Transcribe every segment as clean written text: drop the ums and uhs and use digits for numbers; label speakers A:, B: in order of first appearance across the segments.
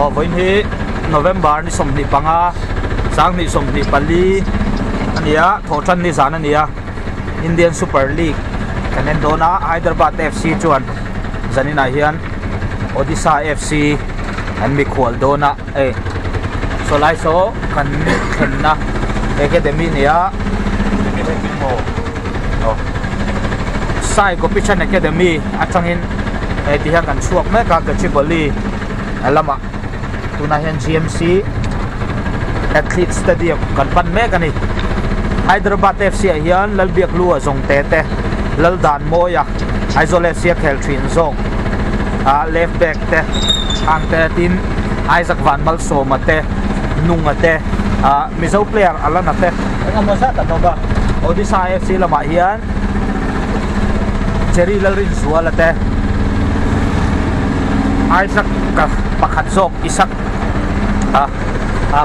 A: với hi November ni som ni panga sang ni som ni pali ania tho chan ni zan ania Indian Super League kanen dona Hyderabad FC chuan zanina hian Odisha FC an mi khwal dona so lai so kan khenna academy nia sai competition academy atangin tihan kan chuak me ka gachiboli alama tuna hian GMC Athlete Stadium kan pan me kani Hyderabad FC hian lalbiak lu azong te lal dan moya Aizawl FC khel thin zong left back te ang te tin Isaac Van Malsoma te nunga te mizo player alana te ngamo sa ta ba Odisha FC lama hian Jerry lalrin zuala te Isaac pakhat zok isak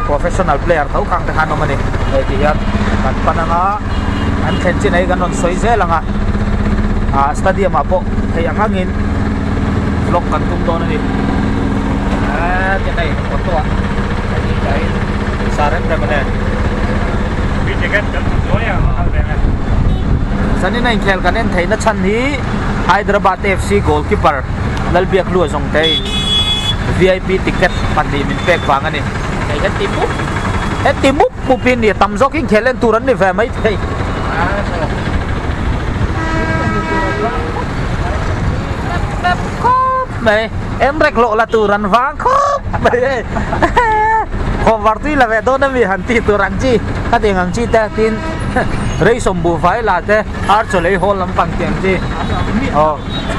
A: professional player thau kang te hanom ani tiyan kan pananga an khenchin ai ganon soize langa stadium apo thei angangin vlog kan tum don ani ke nai photo ani kai saren te mane bi ticket kan loya sanin khel kanen theina chan hi Hyderabad FC goalkeeper lalbiak lu zong te VIP ticket pandi min pek wangani ai kan timup pupin ni tamzok king khelen turan ni ve mai thei mày em rek lộ là turan vang khop mày khop varti là về đó vì hẳn ti turan chi các tiền hàng chi ta tin rei som bu phải là te ar cho lấy hôn lắm bằng tiền chi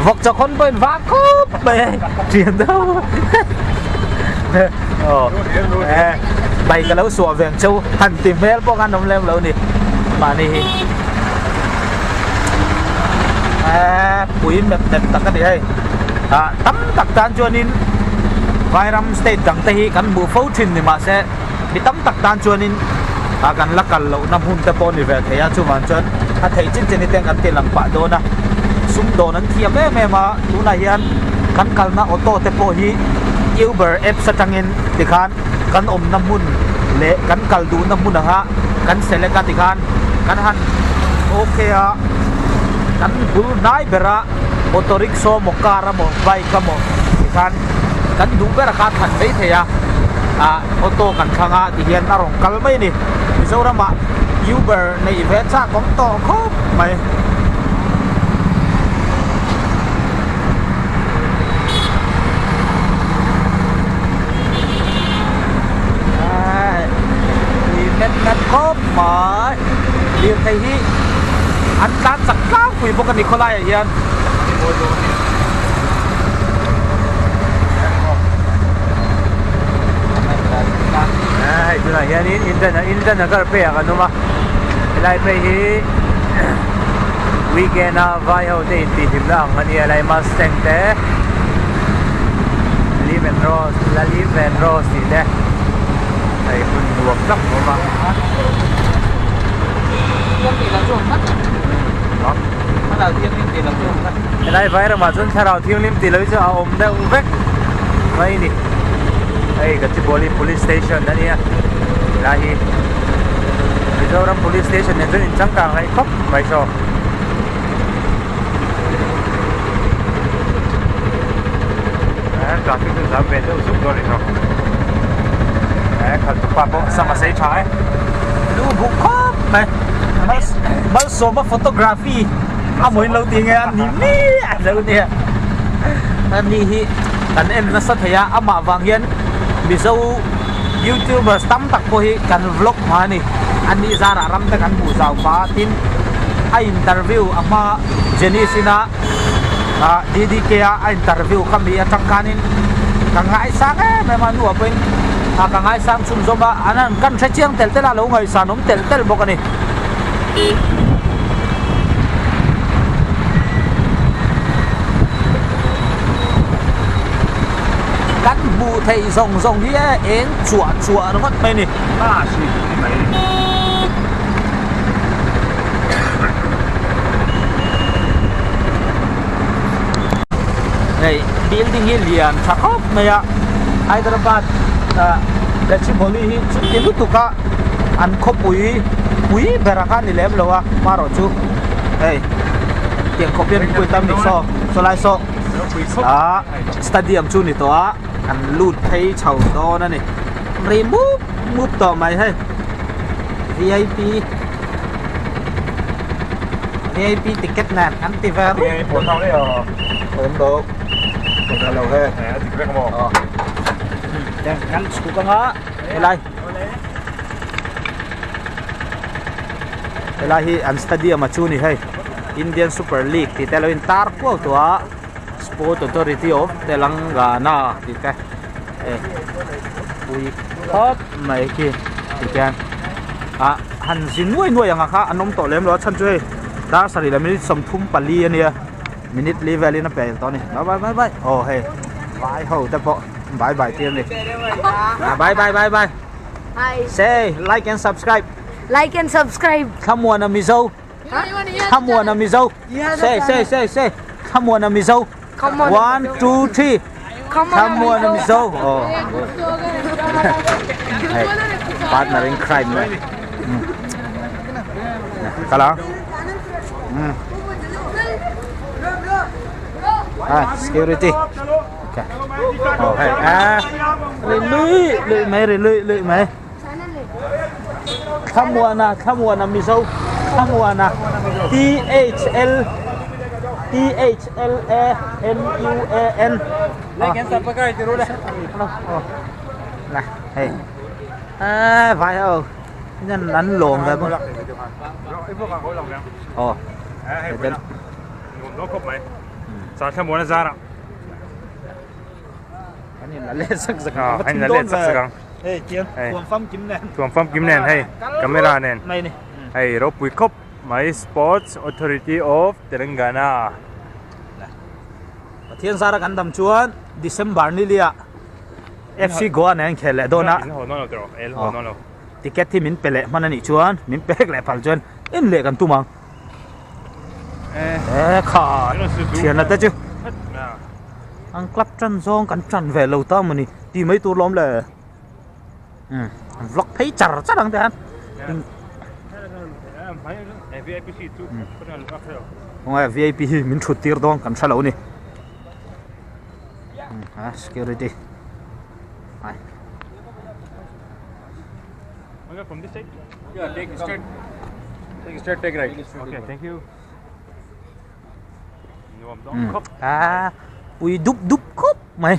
A: vọc cho con bên vang khop mày chuyện đâu bay cái lấu sủa về châu hẳn tìm mel bong ăn nông lem lấu nè mà nè bụi mệt mệt tất cả đi hay tắm tắc tan chuan in Vairam State dang te hi kan bu fo thin ni ma se bi tam tak tan chuan in kan lakal lo nam hun te pon ni ve theya chu man chuan thei chin chen ni teng kan te lang pa do na sum do nan thiam me ma tu na hian kan kalna auto te po hi Uber app sa tangin tikhan kan nam hun le kan kal du nam hun ha kan select ka tikhan kan han okay kan bul nai bera motor rickshaw mo car mo bike mo kan du bera ka than dei theya auto kan thanga ti hian arong kal mai ni Mizorama Uber nei event cha kom to khop mai net khop mai đi thầy hi anh tan sặc cao quỷ bộ cái Nikolai hiền itu lah ya ni internet agar pe akan rumah lai pe hi weekend na vai ho te ti him lang ani lai Mustang te Liven Rose ti te ai pun luak lắm rumah yang tidak jom kan mana yang tidak jom kan lai vai Ramadan sarau thiang lim ti loi cho om da uvek mai ni ai Gachibowli police station đó nha lahi Mizoram police station này in chẳng càng hay khóc vậy sao cả cái thứ về đâu giúp rồi không khẩn tục bộ sao mà xây trái lu buộc khóc này bao số mà photography mới lâu tiếng nghe anh ní anh lâu nè anh đi anh em nó sát thấy mà vàng hiền Mizo YouTuber tam tak po hi kan vlog ma ni ani zara ram ta kan bu zaw pa tin a interview ama Jenisina DDK a interview kami atang kanin kangai sang me manu apen kangai sang sum zoba anan kan sa chiang tel tel alo ngai sanom tel tel bokani bu thầy rồng đi én chùa nó mất mày nè này building hier liền chắc khóc mày ạ Hyderabad Gachiboli hi chu tuka an kho pui beraka ni lem lowa maro chu hey tiang khopian pui tam ni so lai so stadium chu ni to a an lut thei chau do na ni remove to mai hey VIP ticket nan anti-ver
B: bốn thằng đấy ổn được một là lâu thế thì biết không
A: đang ngắn sụp con á đây hi an stadium mà chu ni hey Indian Super League thì telo in tar ko to Sport Authority of Telangana thì cái ui hot mai ki thì kan han zin nuôi ang kha anom to lem lo chan chui dar sari la minute som thum pali ania minute level in a pel to ni bye oh hey bye ho ta po bye tiên đi bye
C: Hi.
A: say like and subscribe
C: Come
A: on amizo say come on amizo
C: Come on.
A: 1 2 3 come on amizo oh hey partner in crime này kalang security okay oh hey lưỡi mày come on amizo come on THLANUAN
B: like and subscribe thì rồi đấy
A: này hey phải không nhân đánh luồn về không ồ
B: nguồn đó khóc mày sao không muốn ra đâu
A: anh em là lên sắc giật
B: anh là lên sắc giật
A: hey chiến thuồng
B: phim kim nền hay camera nền
A: này này
B: hay rồi bùi khóc máy Sports Authority of Telangana
A: thiên gia ra gần đầm chuan December ni lia FC Goa này anh khel lại đó na ticket thì mình pele mà anh chuan mình pek lại phal chuan in lệ gần tu mang khá thiên là thế chứ anh club trăn zong cắn trăn về lâu tao mà nè đi mấy tu lom là vlog thấy chả chắc đáng thế anh không ai VIP mình chụp tiệt đó cắn sao lâu nè security hi
B: from this side yeah take straight take right okay thank you
A: ui đúc khóc mày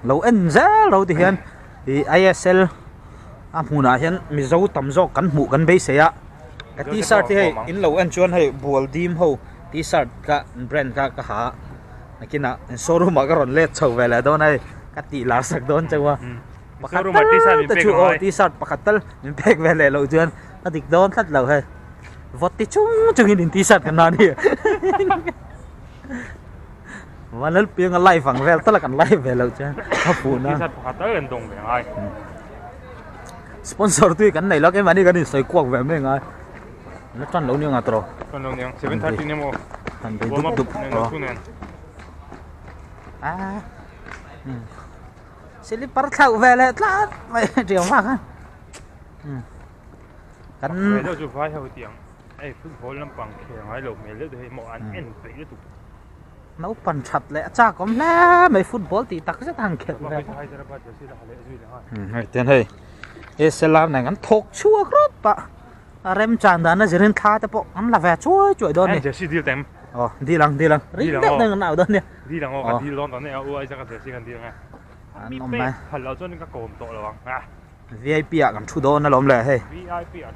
A: lâu anh giá lâu thì hiện thì ISL hmunah hiện mi dấu tầm gió cắn mũ cắn bê xe cái t-shirt thì hay in lâu anh chuan hay bull dim ho t-shirt cả brand cả hả cái nào showroom mà cái ròn led chầu về là đó này cái tỷ lá sạc đó chứ mà
B: showroom mà
A: t-shirt pakatal mình pek về lại lâu chuan nó tịch đó thật lâu hay vót tí chung in t-shirt cái nào đi mà nó pieng cái live phẳng về tất là cần live về lâu chứ hấp phụ na
B: t-shirt pakatal lên đồng về ai
A: sponsor tuy cái này là cái này xoay quăng về mấy người nó tròn lâu nhiều ngà trò
B: tròn lâu nhiều 730 nè mo
A: thành cái đục sẽ đi bắt thầu về lại lát mày triệu mắc á
B: cắn rồi chụp vai theo tiếng ấy phun phối làm bằng khéo hay lột mày lướt thì mọi anh em phải lướt tụ
A: nấu phần chặt lẽ cha có lẽ mấy football thì tắc rất thằng kẹt về tiền hay ISL này ngắn thọc chua khớp ạ rem tràn đàn nó dần tha tập bộ ngắn là về chuối chuỗi đó này
B: đi tem
A: đi lăng đi lăng nào đó nè
B: đi lăng đi lon đó này ôi chắc là jersey cần đi lăng mi pe hẳn là cho nên các cổ tổ là bằng
A: VIP à cầm chu đó nó lom lẹ hay
B: VIP à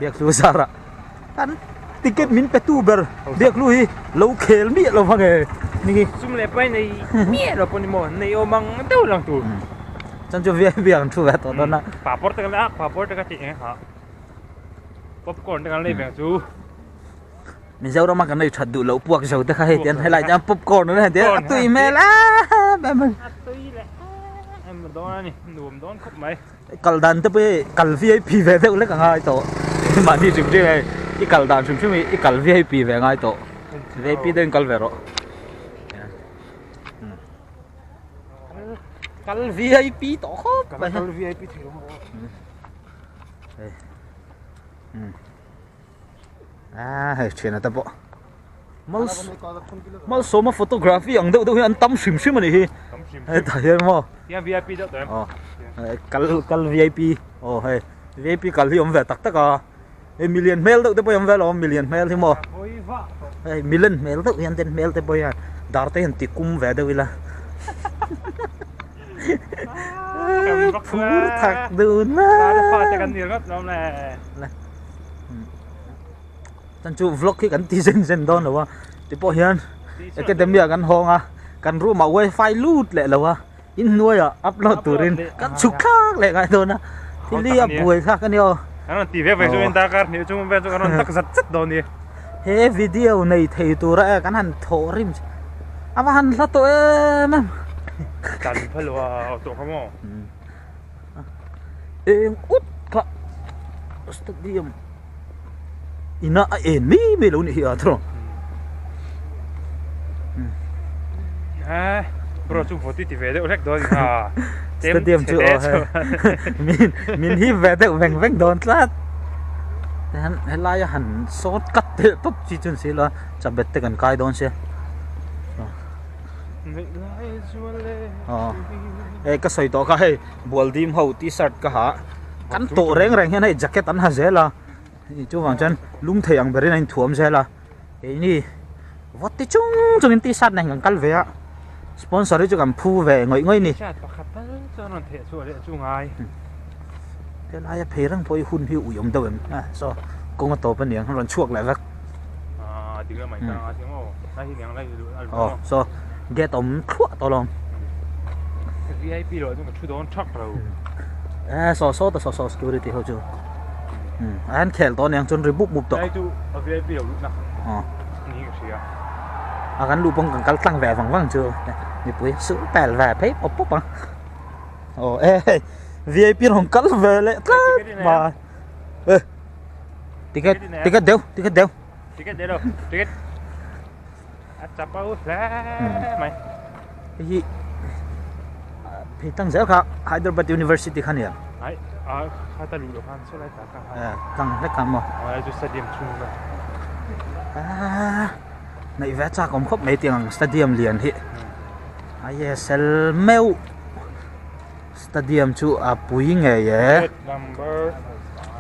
A: biết lu sao ạ anh ticket min pe tu ber biết lu hi lâu khel mi lo phang nghe nè
B: sum le pai này mi lo poni mo này ô mang đâu lăng tu
A: chân cho VIP cầm chu về đó na
B: papor cái chị hả popcorn cái này bằng chú
A: mình giấu đó mà cái này thật đủ lâu buộc giấu tới hay tiền hay lại cho popcorn nữa này tiền tùy mẹ lá bé mình
B: em đó này nuông đó khóc mày
A: cල් đàn tới bây cල් VIP về đâu lấy cả hai tổ mà đi chụp này cái cල් đàn chụp cái cl VIP về ngay tổ VIP đến cl về rồi Kal VIP to khóc.
B: Kal VIP thì đúng không?
A: Hay chuyện là tập bộ. Mal số mà photography ang đâu đâu anh tâm sim sim này. Hay thấy không?
B: Tiếng VIP đó tụi em.
A: Kal VIP. Hay VIP kal hi om về tắc tắc à. Million mail đâu tới bây giờ là million mail thì mo. Million mail đâu hiện tên mail tới bây giờ. Dar tới hiện tiệt cung về đâu là. Phú thật đun
B: á. Pha cho cái nhiều lắm đó nè.
A: Tan chu vlog khi kan ti zen don lo ti po hian academy kan hong a kan ru ma wifi lut le lo in nuôi à upload turin kan chu khak le ngai don a ti li a buai kha kan yo
B: anh ti ve zo in ta kar ni chung ve zo kan tak zat zat don ni
A: he video này thei tu ra kan han tho rim ama han la to em
B: kan phalo to khamo
A: em út ka stadium ina mi lo ni hi atro
B: bro chung photo ti ve de olek don ha
A: stadium chu min hi ve de veng veng don tlat han lai han sot kat te top chi chun si la chabet te kan kai don se ka soi to ka he bol dim ho t-shirt ka ha kan to reng reng hen jacket an ha zela chu wang chan lung thei ang berin an thuam zela ni wat ti chung chung in t-shirt nang ang kal ve a sponsor chu kam phu ve ngoi ngoi ni
B: cho nó thể số để chung ai
A: cái lai phê răng phôi hun hiu uyom đâu em so công cái tổ bên niang hắn chuộc lại vắt
B: tiếng là mày ta tiếng ô đây thì niang đây thì
A: so get tóm thuốc to lòng
B: VIP rồi nhưng mà chưa đón chắc rồi
A: so security thôi chứ anh khéo to niang chôn rồi bút bút to
B: đây tu VIP rồi lúc nào như cái gì à
A: gắn lụp bông càng căng tăng vẻ vắng vắng chưa như bữa sữa bèn vẻ thấy bốc bốc VIP hồng cắt về lệ mà ticket đâu
B: ticket đâu ticket chắp bao mày
A: cái gì thì tăng giá cả Hyderabad University khăn nhỉ
B: ai ta lụi được số lại cả
A: tăng rất cao mà
B: chú stadium chung
A: rồi này vẽ cha cũng khóc mấy tiếng stadium liền hiện ISL mail stadium chu a pui nge ye
B: number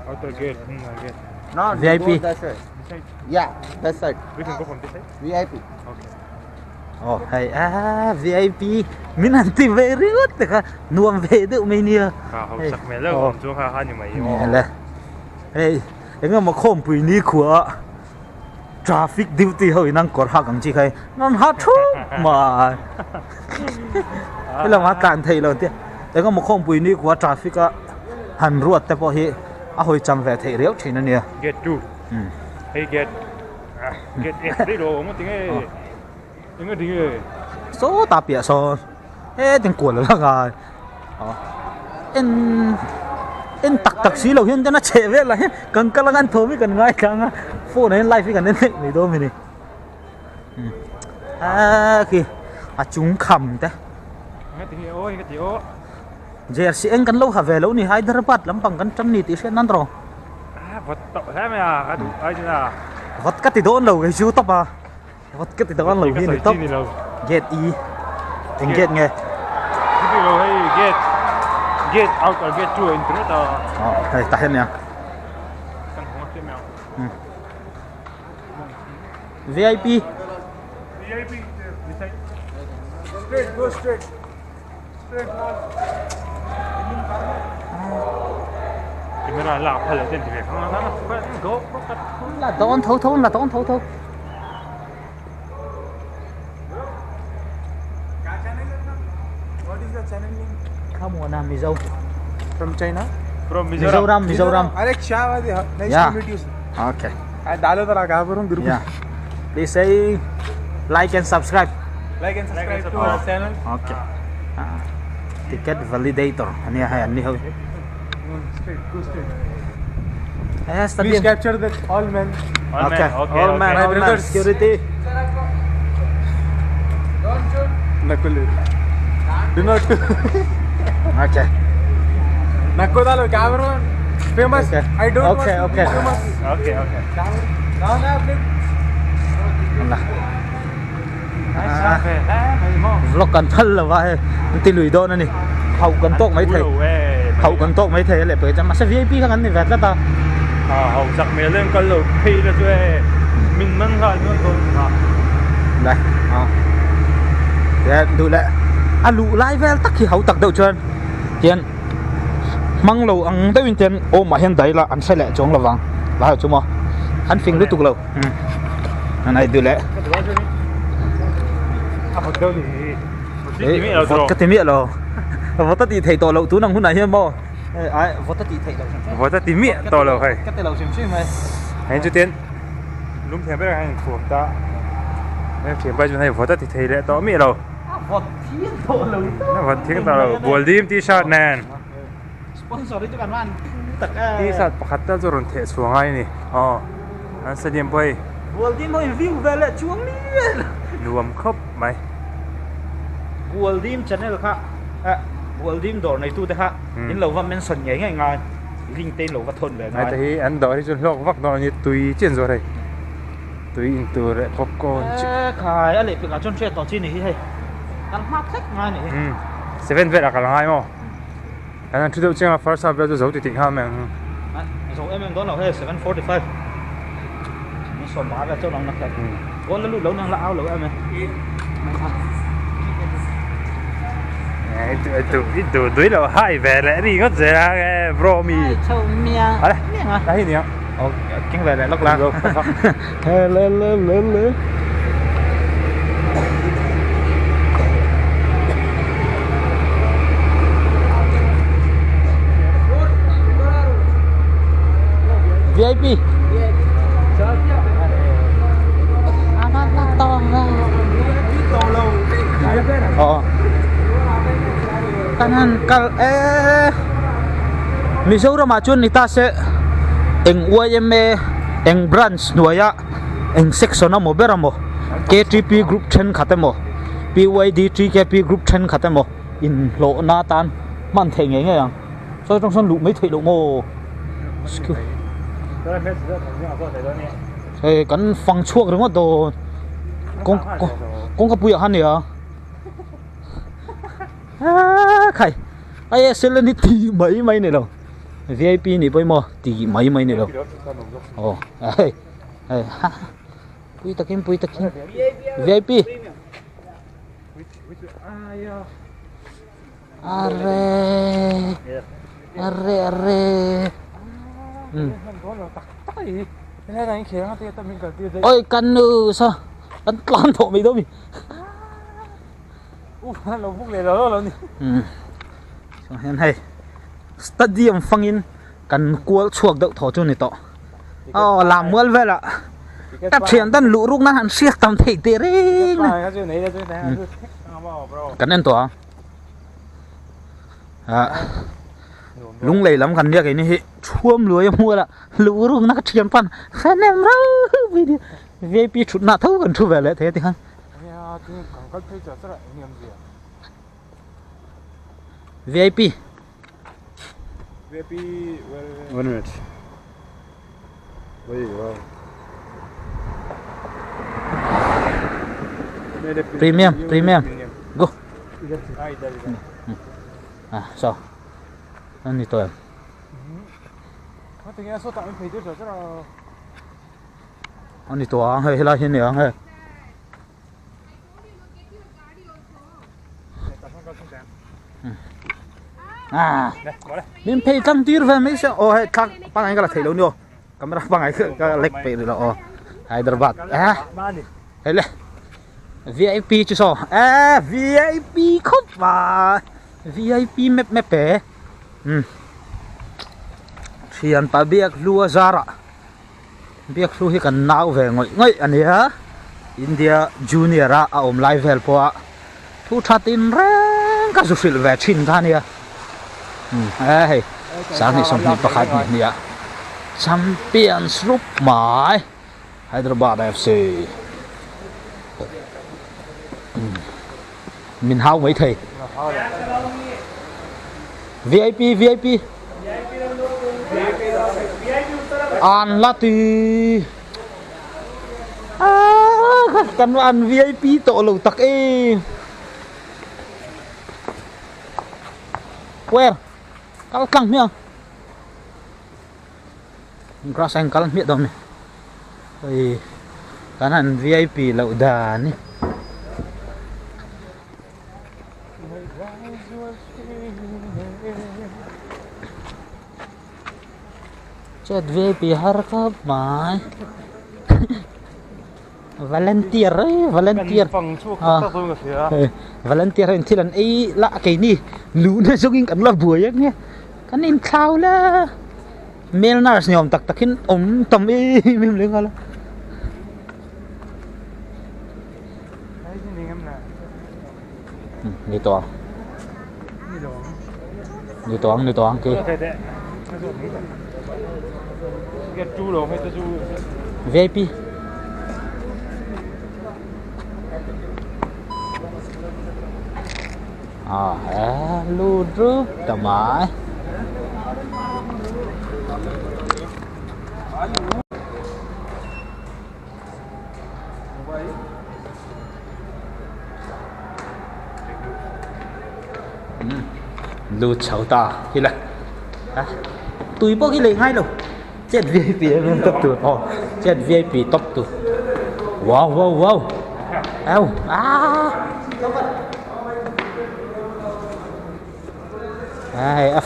B: outer gate
D: no
A: VIP
D: yeah that's it
B: we can go from this side
D: VIP
B: okay
A: hay VIP min anti very good ka nuam ve được mấy nia
B: học sắc mẹ lâu chú ha như mày
A: là hey em mà không pui ni của traffic duty hơi năng cột hạ càng chi khai non hát thu mà cái là mà cản thầy lần tiên em mà không pui ni của traffic á hành ruột tại bao hi hồi chăm về thầy réo chỉ nên nè
B: get two hey get đi đồ mà tiếng ấy
A: số tạp bịa số tiếng cuốn là rồi em tắc xí lâu hiện cho nó chạy về lại cần các lần thôi mới cần ngay càng phone này live với cần đến này đâu mình kì chúng khầm thế giờ sẽ anh cần lâu hả về lâu này Hyderabad lắm bằng cần trăm nị tí sẽ năn rồi
B: vật tậu thế mày à ai chứ nào
A: vật cắt thì đốn lâu cái chú top à vật cắt thì đốn lâu cái này top get e tiếng get nghe
B: cái lâu hay get out or get through internet
A: đây ta hết nè VIP
B: straight go straight camera là phải là trên thì không nó go
A: là đón thấu là đón thấu
D: What is the channel name?
A: hmuna Mizo
D: From China?
B: from
A: Mizoram
D: Alex Shah, nice
A: Yeah.
D: to meet you.
A: okay
D: I downloaded the group.
A: yeah please say like and subscribe
D: Like and subscribe to our channel.
A: okay ticket validator anh thôi
D: Straight, go straight.
A: Please
D: Please capture that all men.
A: okay all man
D: brothers.
A: security
D: Luckily.
B: Do not.
A: Okay.
D: Nakodalo camera famous.
A: Okay.
D: I don't want
A: Okay,
D: to
A: okay.
D: be famous.
B: Okay, okay.
D: Now please.
A: Nè.
B: Nice về đấy, mày mò.
A: Vlog cần thân là vậy. Tí lùi đô nữa nè. Hậu cần tốt mấy thầy. Hậu cần tốt mấy thầy lại bởi cho mà sẽ VIP các anh thì vẹt rất ta.
B: Hậu chắc mày lên con lầu phi là chơi. Mình măng rồi nữa thôi.
A: Đây. Để đủ lệ. À lụ lại về tắc thì hậu tắc đầu chân. Hiện măng lầu ăn tới bên trên. Ô mà hiện đấy là ăn sai lệ chống là vàng. Là hả chú mò. Hắn phình lúc tục lầu. Này đủ lệ.
B: Một đâu thì
A: cái tí miệng rồi. Vô tất thì thầy tổ lậu tú nằm hôm nay hiên mò. Ai vô tất thì thầy lậu.
B: Vô tất tí miệng to lầu hay.
A: Cái tay lậu xem mày.
B: Hãy chú tiến. Lúc thèm biết là hành thuộc ta. Em thèm bây giờ này vô tất thì thầy lại to miệng rồi.
A: Vô thiên tổ lậu.
B: Vô thiên tổ lậu. Buồn dim t-shirt nè.
A: Sponsor itu kan man.
B: T-shirt pakata rồi thể xuống ngay nè. Anh sẽ điểm bay.
A: Buồn dim thôi view về lại chuông đi.
B: Nuông khóc mày.
A: Buồn dim channel khác. Buồn dim đồ này tu thế khác. Đến lầu văn mention nhảy ngay ngay. Link tên lầu văn thôn về ngay.
B: Này thì anh đó thì cho lọc vắt nó như tùy trên rồi đây. Tùy into lại popcorn.
A: Khai anh lại bị cả chôn chết tỏ chi này hay. Ăn mát thích ngay này.
B: Seven vet là cả hai mà. Anh chú đâu chưa là first half bây giờ thì tỉnh ham mình.
A: Rồi em đó là hay 745. Nó sồn bá về chỗ lòng nặc. Con nó lụt lâu năng lão lâu em này.
B: Itu đuổi là hai về lại đi ngất gì ra cái bro mi.
A: Châu mía.
B: Đấy. Đấy nhỉ.
A: Kinh về lại lắc la. Lên. VIP. Nó to ra. Kanan kal Mizoram achun nita se eng YMA eng branch nuaya eng section mo beramo KTP group 10 khatemo PYD 3KP group 10 khatemo in lo na tan man thei nge nge yang so trong son lu mấy thei lo mo kan phang chuak rung do kong ka puya han ya khai ISL ni ti mấy này đâu VIP ni bôi mò ti mấy này đâu pui takin VIP ôi căn nữ sao anh làm thổ mày đâu mi
B: Lo buk le lo ni.
A: So hen hay stadium fangin kan kual chuak deuh tho chu ni to lam mual vela ta thian dan lu ruk na han siak tam thei te re kan en to lung lei lam kan nia cái ni chuam lùi mua la lu ruk na ka thian pan fan em ra VIP chut na thau kan thu về lại thế thì han VIP.
B: VIP, well, 1 minute. Wait, wow.
A: Premium. Go. So. Anh đi tôi. Anh đi tôi hơi la hin nữa hơi. Mình phải tăng tiền về mấy sao? Hay thằng bang anh cái là thấy lâu nhiều. Camera bang anh cái lệch về rồi là Hyderabad. Hay là VIP chứ sao? VIP khóc và VIP mep bé. Thì anh ta biết lúa zara. Biết lúa thì cần nào về ngồi anh ấy India Junior à live help à. Thu thắt tin reng các số liệu về chín thằng này. Sáng nay xong đi bắt khách này Champions Group mãi Hyderabad FC mình hao mấy thầy VIP VIP an lati kan an VIP to lo tak e where kal kang mi grass anh kal mi dom ni oi kan an VIP lo da ni chat VIP harap mai volunteer volunteer volunteer en thilan ei la cái ni lu na joging kan la buai nghe kan in khao la mel nurse nyom tak takin tom e mem le ngala ni toang ke
B: cái chú rồi hay chú
A: VIP lu rước tầm mãi lu cháu ta khi là tùy bố cái lệnh ngay đâu chết VIP em top tu chết VIP top tu wow eo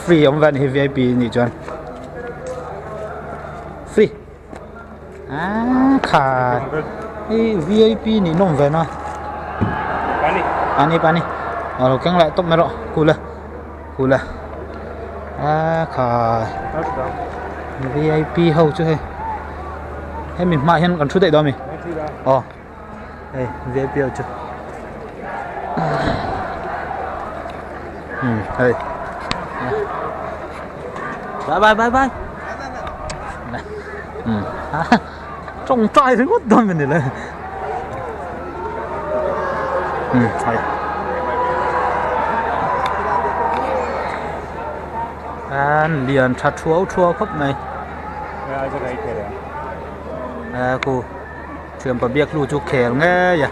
A: free ông vẫn VIP nhỉ chọn free khá VIP nhỉ nông về nó pani rồi cái lại top mày rồi cool khá VIP hầu chứ hay mình mãi hơn còn chút đấy đó mình đây VIP hầu chứ đây bye trông trai thấy quá đôi mình này anh liền chặt chua khắp này cô trường bà biết lưu chú khéo nghe vậy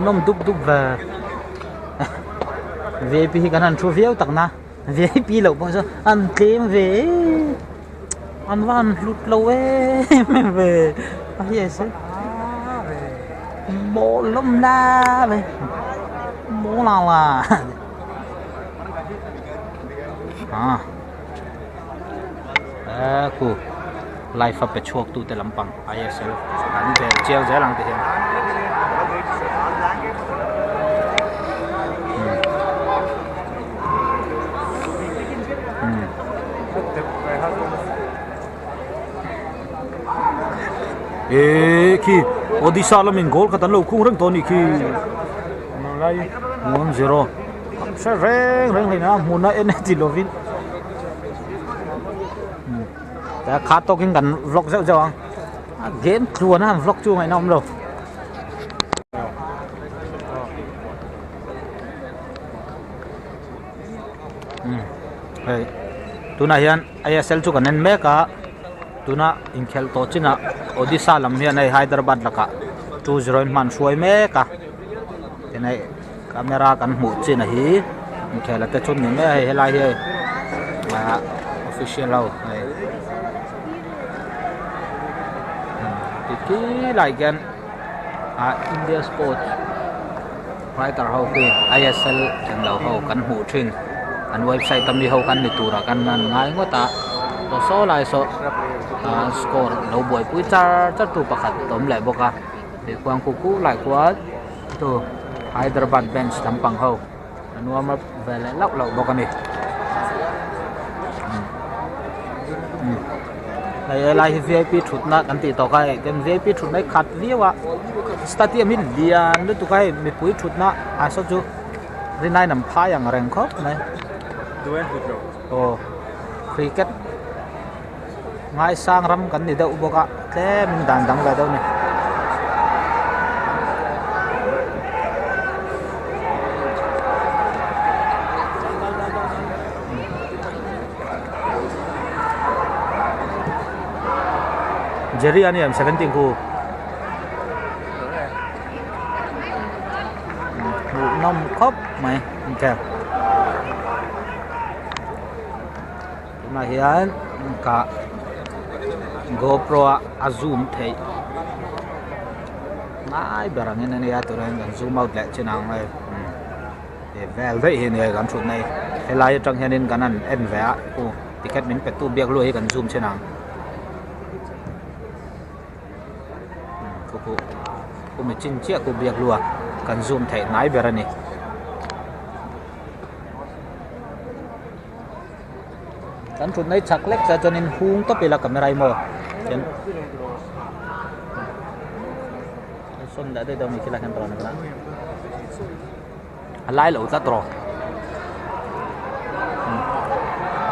A: nông đúc về VIP cái ăn chua véo tặng na VIP lẩu bao giờ ăn kém về ăn van lụt lâu ấy về gì thế bộ lông la về bố nào cô life up chuộc tu te lampang ISL kan be chel je lang te hen khi Odhisha la min gol khatan lo khung rang to ni khi ngon zero sẽ reng lên na hmuna energy lovin ta khá to kinh gần vlog dạo dạo game luôn á vlog chu mày nong đâu tu na hian ISL chu kan en me ka tu na in khel to china Odisha lam hian nei Hyderabad laka 20 man suai me ka te nei camera kan hmu china hi in khel te chun ni me he lai he official lo cái lại gan India Sport writer hậu ki ISL chẳng lâu hậu kan hmu thing an website tam đi hậu kan ni tura kan nan ngai ngota to so lai so score lo boy pui char tu pakhat tom le boka de kwang ku lại quá to Hyderabad bench tampang hậu an wa về lại lóc lậu boka ni lai VIP thut na kan ti to kai kem VIP thut nai khat liwa stadium hin lian lu tu kai mi pui thut na a so chu rinai nam pha yang reng khop nai
B: Duen thut
A: cricket ngai sang ram kan ni deuh boka tle min dan dang la deuh ni Jerry anh em 17 khu nông khóc mày kèo mà hiện cả GoPro zoom thấy nãy giờ rằng này tụi anh zoom out lại trên nào này để về vậy hiện này gần chuột này hay lại trong hiện nên cái này em vẽ ticket mình phải tu biết luôn gần zoom trên nào cô mình chinh chiếc cô biết luôn cần zoom thấy nãy giờ này kan chun nai chak lek sa chonin hung to pila camera mo chen son da de do mi kila kan tro na alai lo ta tro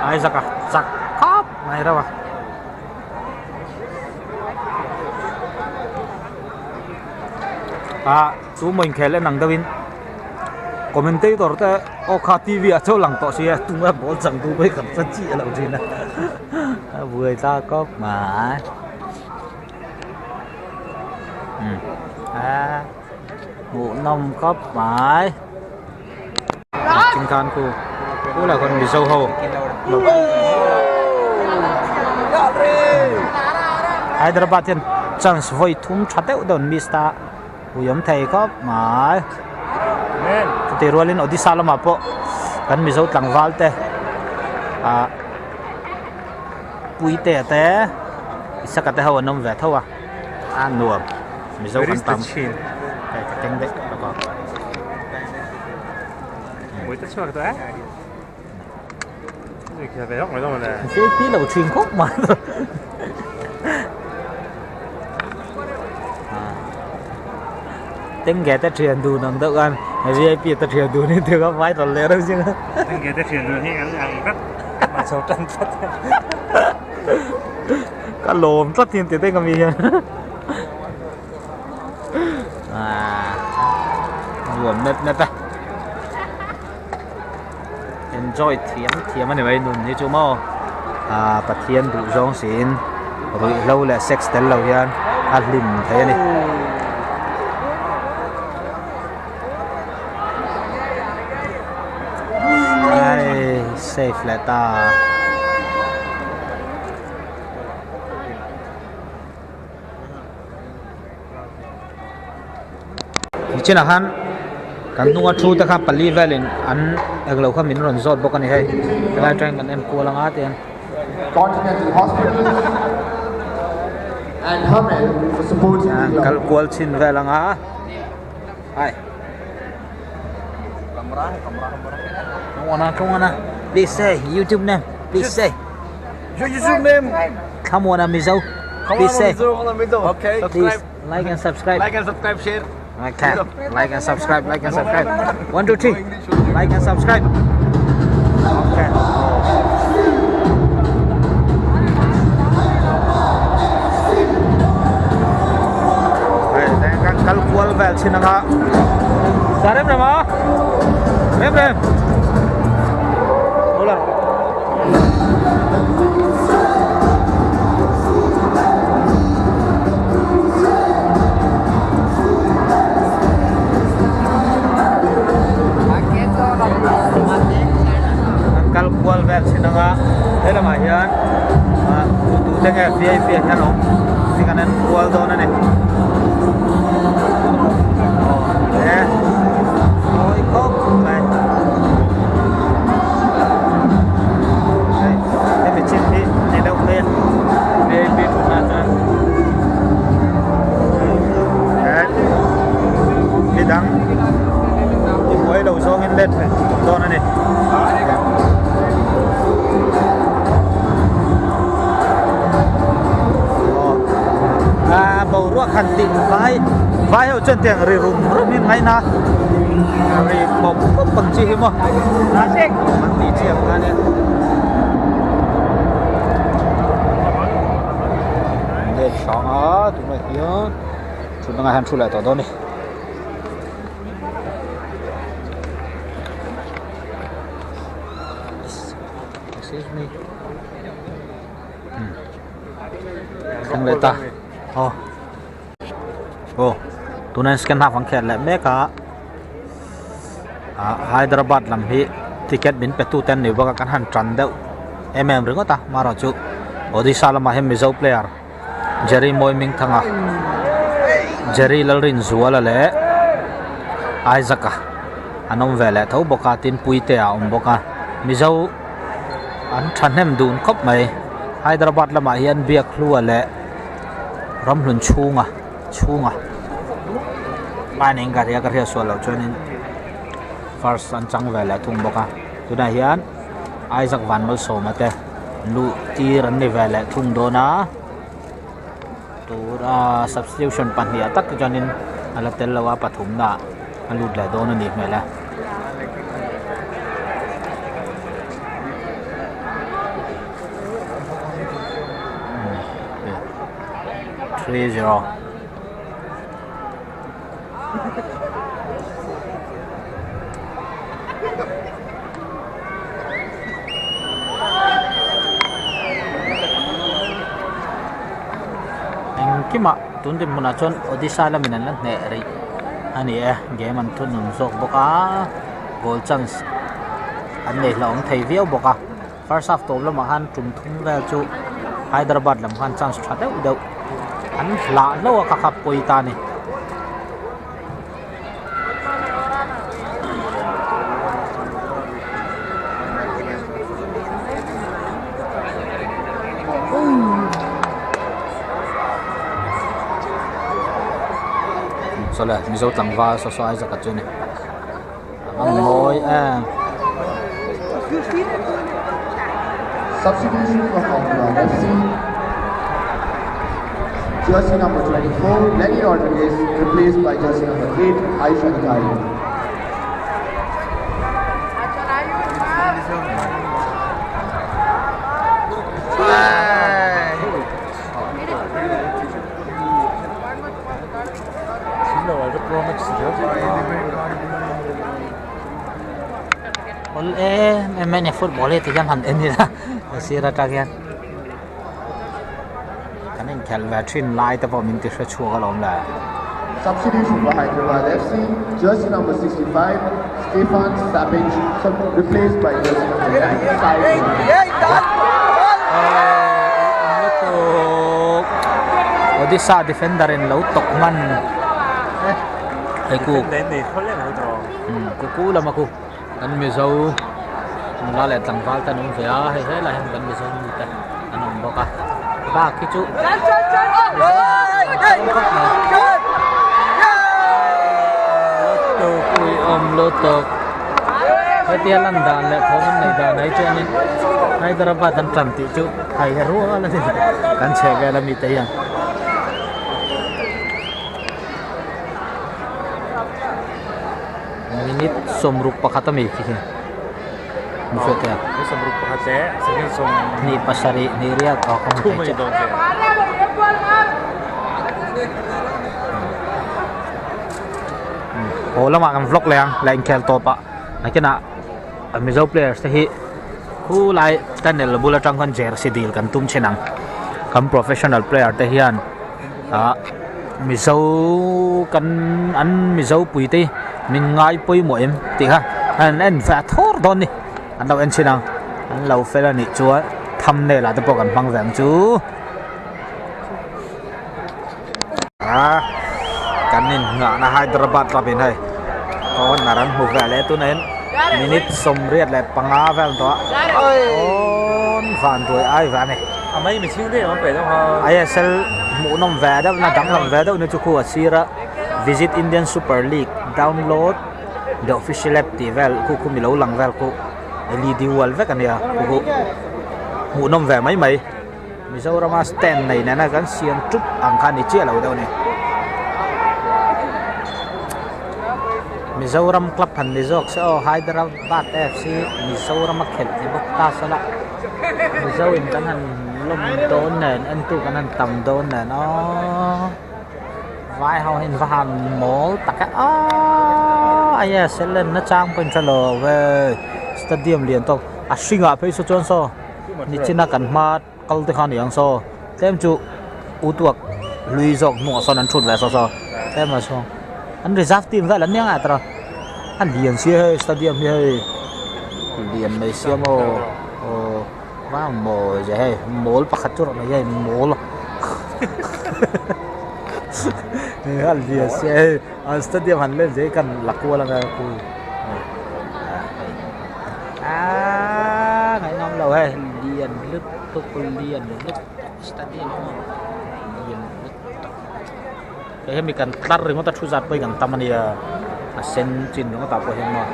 A: ai zaka sak khop mai ra wa chú mình khé lên nắng Davin commentator ta Okha TV à châu lăng tọ xia tung ra bố chẳng tu với cảm giác chị là gì nè vừa ra có mà ngủ nông cốc mãi trên can cô là con bị sâu hồ Hyderabad trên chance voi thum chặt đeo đồn Mista uyam thầy cốc mãi thì rồi lên Odhisha là mà po kan mi zo tlang wal te pui te te isaka te hawa nom ve thawa nuam mi zo kan tam cái keng de ko
B: mới tất cả đó cái kia về góc này đâu mà nè
A: cái tí đầu truyền khúc mà tiếng ghé ta truyền đủ nằm đâu ăn VIP ta truyền đủ nên từ các vai toàn lẻ đâu chứ
B: tiếng ghé ta truyền đủ thì ăn rất mà sâu chân rất
A: cá lồm rất tiền tiền cái gì buồn nét ta enjoy thiếm anh em nôn như chú mò bát thiên đủ rong xin rồi lâu là sex đến lâu nha lim thế này safe là ta trên là han kan nunga thu ta kha pali velin an aglo kha min ron zot bokani hai lai train kan em ko langa ten
D: Continental Hospital and Hamel for supporting the club.
A: kal kwal chin velanga ai come on please say YouTube name please say
D: Your YouTube name?
A: come on Mizo please say
D: Okay.
A: please like and subscribe
D: Like and subscribe, share.
A: okay like and subscribe 1 2 3 like and subscribe okay kal kwal vel chinanga sarem rama mem hola kal kwal vel chinanga hele ma hian tu tenge VIP hian no sikanen kwal do na ne ôi khóc này đây phải trên đi này đâu lên đây bên một mặt nữa đấy đi đắng những mỗi đầu gió lên lên này do này bầu ruộng hành tịnh vai hiệu chân tiền rì rùm rùm ngay na rì bông bốc bằng chi hiếm không lá xích bằng tí chiếm ra nè để sáng á tụi mày nhớ chúng ta hàn chụp lại tỏ đó này excuse me thằng lệ ta tụi này scan half angket lệ mấy cả Hyderabad làm hi ticket bin petu ten ni baka kan han tran deuh ringo ta maro chu Odhisha lama hem mizo player Jerry moi ming thanga Jerry lalrin zuala le Isaac anom vele tho boka tin puite a boka mizo an thanem dun khop mai Hyderabad lama hian biak hlua le ramhlun chunga paning garia swalo chonin first an chang vele thung boka tuna hian Isaac van mal so mate lu tir an ni vele thung dona tura substitution pan hi atak jonin alatel lawa pathum na alut la dona ni mela 3-0 kima tun din muna chon Odisha la minan lang ne ri ani game an thun nun zok boka goal chance an nei laong thei viau boka first half to lama han tum thum vel chu Hyderabad lam han chance tha deuh an la lo ka khap poi ta ni Soalnya mizo tangva so Isaac at yun ang moy
E: Substitution for Hyderabad FC. Jersey number 24, Lenny Rodriguez, replaced by jersey number 8, Aisha Nawabi.
A: Mainnya football itu kan hand ini lah, sira kagian. Karena kalau veteran lain tapi minta sesuatu kalau lah.
E: Substitution for Hyderabad FC, jersey number 65, Stefan Savage, replaced by jersey number 9,
A: Odisha defender in laut tokman. Aku. Kuku lama aku. Kan mizo la le tang val ta nung fia he la hem kan mizo ni ta anong boka ba kichu to kui lo to hetia lan dan le thong nei da nai chen ni Hyderabad tan tram ti chu hai ru la ni kan che ga la mi te yang minit somrup pakatami ki Mufete.
B: Ini sebelum pakai saya som
A: Ni pasari ni ria kau kamu
B: cuma itu aja.
A: Oh lama kan vlog lang lain kel topa. Nakina mizo players tehi ku lai tanel bula tang kan jersey deal kan tum chenang. Kam professional player tehian. Mizo kan an mizo puiti min ngai pui mo em ti ha. An fa thor don ni. Anh đâu anh xin nào anh lâu phải là nị chúa thăm này là tôi bảo cần băng vàng chú cái nên ngã là Hyderabad là bên này còn là anh hụt về lẽ tôi nên minute xong riết lại băng á vàng đó còn phản tuổi ai vàng này
B: mấy mình xin thế mà phải đâu
A: ISL mũ nông về đó là đắng làm về đâu nếu chú khu ở Sira visit Indian Super League download the official app thì về khu mình lâu lằng về khu LED wall vek kan ya ku mu nom ve mai mai Mizoram stand này nè kan sian trúc ang khan ni che lo đâu này Mizoram club han ni zuks Hyderabad FC Mizoram khel ni bok ta sala Mizoram kan han lom don nè anh tu kan han tam don nè nó vai hao hin van mol tak ai sẽ lên nó trang bên tralo về stadium liền tông sinh à phải số chọn so ni china kan ma kal te khan yang so tem chu u tuak lui jok nu son an thut ve so tem ma so an reserve team ga lan yang atra an lian si stadium hi lian mai siam o ma mo je he mol pakhat chu na ye mol hal lian si an stadium han le je kan lakwa la ga ku ngày năm lâu hay liền lướt tôi liền lướt stadium liền lướt cái mình cần tắt rồi ta thu giặt bây gần tâm này sen chín nó tạo cái hình mà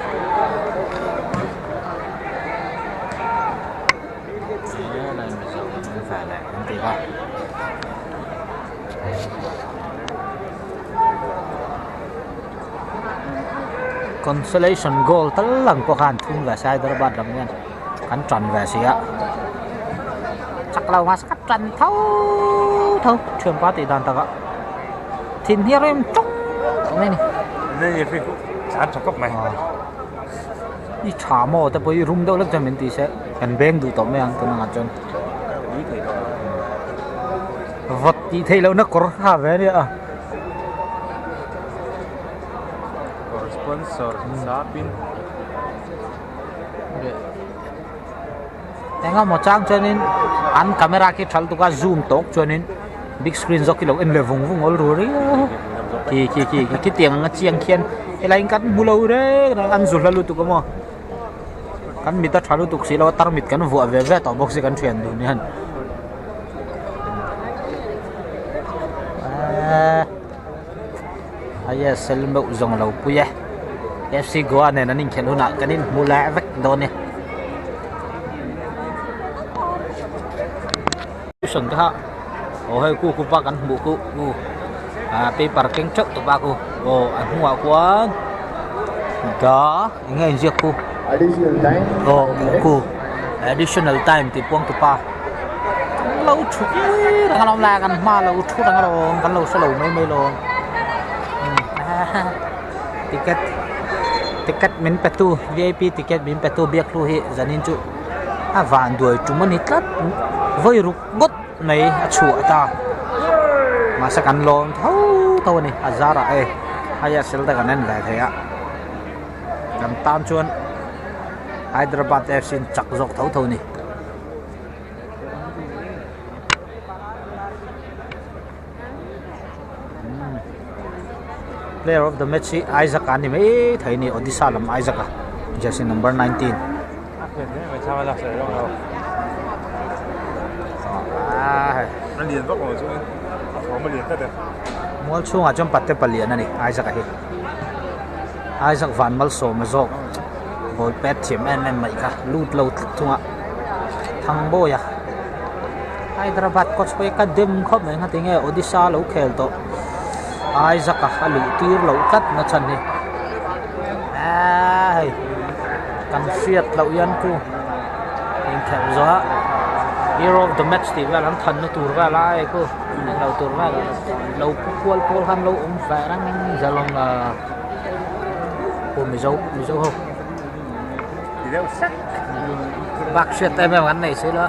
A: này mình sẽ phải lại cái gì đó consolation goal tất lần có khán thung về sai Hyderabad lắm nha khán tròn về xí ạ chắc lâu mà chắc tròn thâu trường quá tỷ đàn ta ạ thìn hiệp em trống này
B: này phải chán cho cấp mày
A: đi trả mò ta bây room đâu lắm cho mình tí sẽ cần beng đủ tóm anh tôi nói chân vật tí thấy lâu nó có khá về đi à
B: sponsor sapin
A: Tengah mau cang cho nên an camera cái thal tu ka zoom tok cho nên big screen zo kilo in le vung ol ru ri ki tiang chiang khian elain kan bulau re an zul lalu tu ka mo kan mita thalu tu si lo tar mit kan vu ave ve to box kan thian du ni han ISL mẫu dòng lầu puya FC Goa này nó ninh khen huna cái nên mua lại vách đòn nè sừng cái ha hơi cu ba cắn bộ cu pe parking trước tụi ba cu anh hoa quá đó nghe gì cu
E: Additional time.
A: cu additional time thì buông tụi ba lâu chút đang làm laกันมาlâu chút đang làmกันlâu lâu mấy lâu ticket min petu VIP ticket min petu biak lu hi zanin chu van đuổi chúng mình tlat với rục bút này chua ta mà sẽ cần lon thâu này azara ISL ta cần lại thế ạ làm tam chuan Hyderabad FC chặt dọc thâu này player of the match Isaac anh mấy thấy ni Odhisha làm Isaac jersey number 19
B: nó liền tốc rồi chứ không mà liền tất được
A: mua chung ở trong bát tép liền này Isaac ấy Isaac van mal so mà dọc bồi pet chìm em mấy cả lút lâu chung ạ thằng boy à Hyderabad coach phải cái đêm khóc này tiếng nghe Odhisha lâu khéo to Isaac à lũ tir lâu cắt nó chân đi cần phiệt lâu yên cu in khéo gió hero of the match thì là lắm thần nó tụt ra lại cô nên đầu tụt ra lâu cuốn khăn lâu ông phải đang giờ lòng là của mình dâu không
B: thì đâu sắc
A: bác xuyên tay mèo ngắn này sẽ đó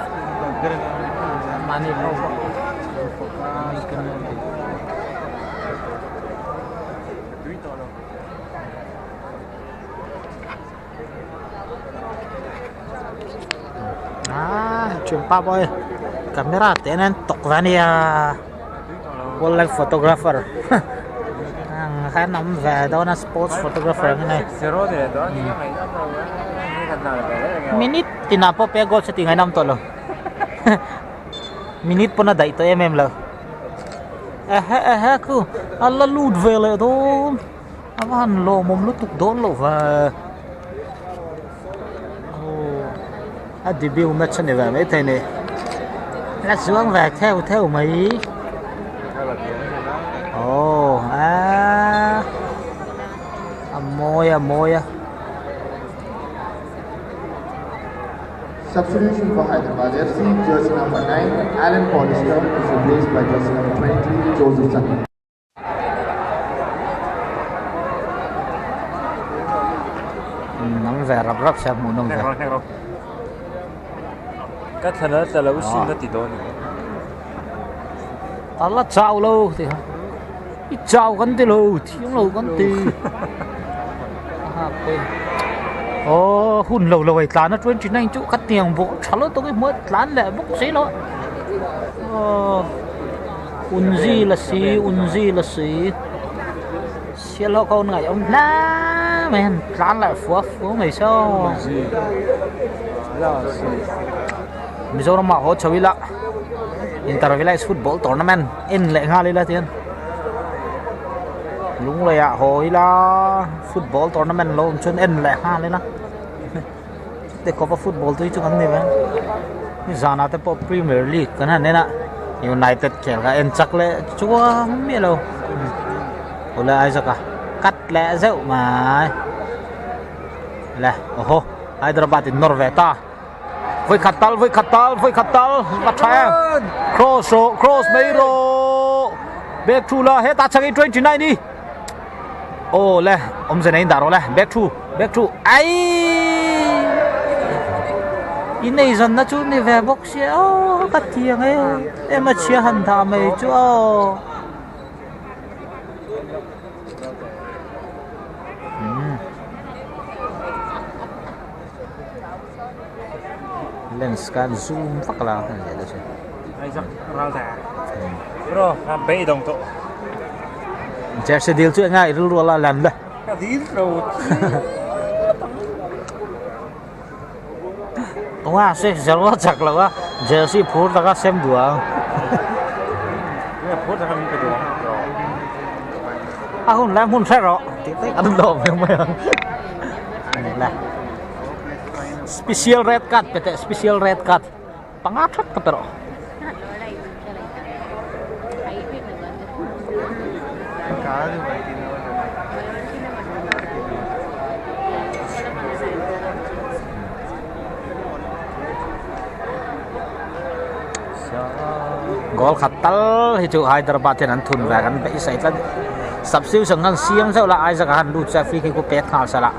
A: mà đi đâu chuyện pa boy camera tenen tok vania wildlife photographer khá nắm về đó là sports photographer cái này minute tinapo pe goal sa tingay nam tolo minute po na dai to mm lo ku alla lud vele do avan lo mom lutuk don lo và debut match này về mấy thầy này là xuống về theo mấy môi
E: Substitution for Hyderabad FC, jersey number 9, Alan Odhisha is replaced by jersey number 23, Joseph.
A: Nắm về rập xem muốn nông về.
B: Cái thằng đó là lâu xin nó thì đó
A: ta là chào lâu thì ít chào gần tí lâu tiếng lâu gần tí hun lâu lâu ấy tán nó chuyên chỉ nên chỗ cắt tiền bộ chả lỡ tôi cái mới tán lại bốc xí lo unzi là xí xí lo con ngày ông lá men tán lại phúa mày sao bây giờ nó mà họ chơi lại Intervillage Football Tournament in lệ nga lên là tiền đúng rồi ạ hồi là football tournament luôn chuyên in lệ nga lên là để có vào football tôi chưa ăn gì vậy giờ nào tới Premier League cái này nên ạ United kể cả in chắc lệ chúa không biết đâu hồi là ai rồi cả cắt lẽ dậu mà là Hyderabad in Norway ta với khát tal bắt thang cross mấy rồi back to là hết ta chắc cái 29 đi lẹ ông giờ này đã rồi lẹ back to ai in này dần nó chút này về bốc xe cắt tiền ấy em mà chia hẳn thà mày chú lên scan zoom phát là vậy đó chứ
B: ai giặc rau thả rồi làm bê đồng tổ
A: chắc sẽ điều chuyện ngay rồi là làm đây
B: cái gì rồi
A: đúng à sẽ rất chắc là quá Jersey phút là các xem đùa
B: cái phút là mình phải đùa
A: hôm làm hôm sai rồi thì thấy ăn đồ không mày là special red card bete special red card pangathat ka pero gol khatal hi chu Hyderabad ten an thun va kan be sai kan substitution kan siam sao la ai jaka han lut sa free kick ko pet khal sala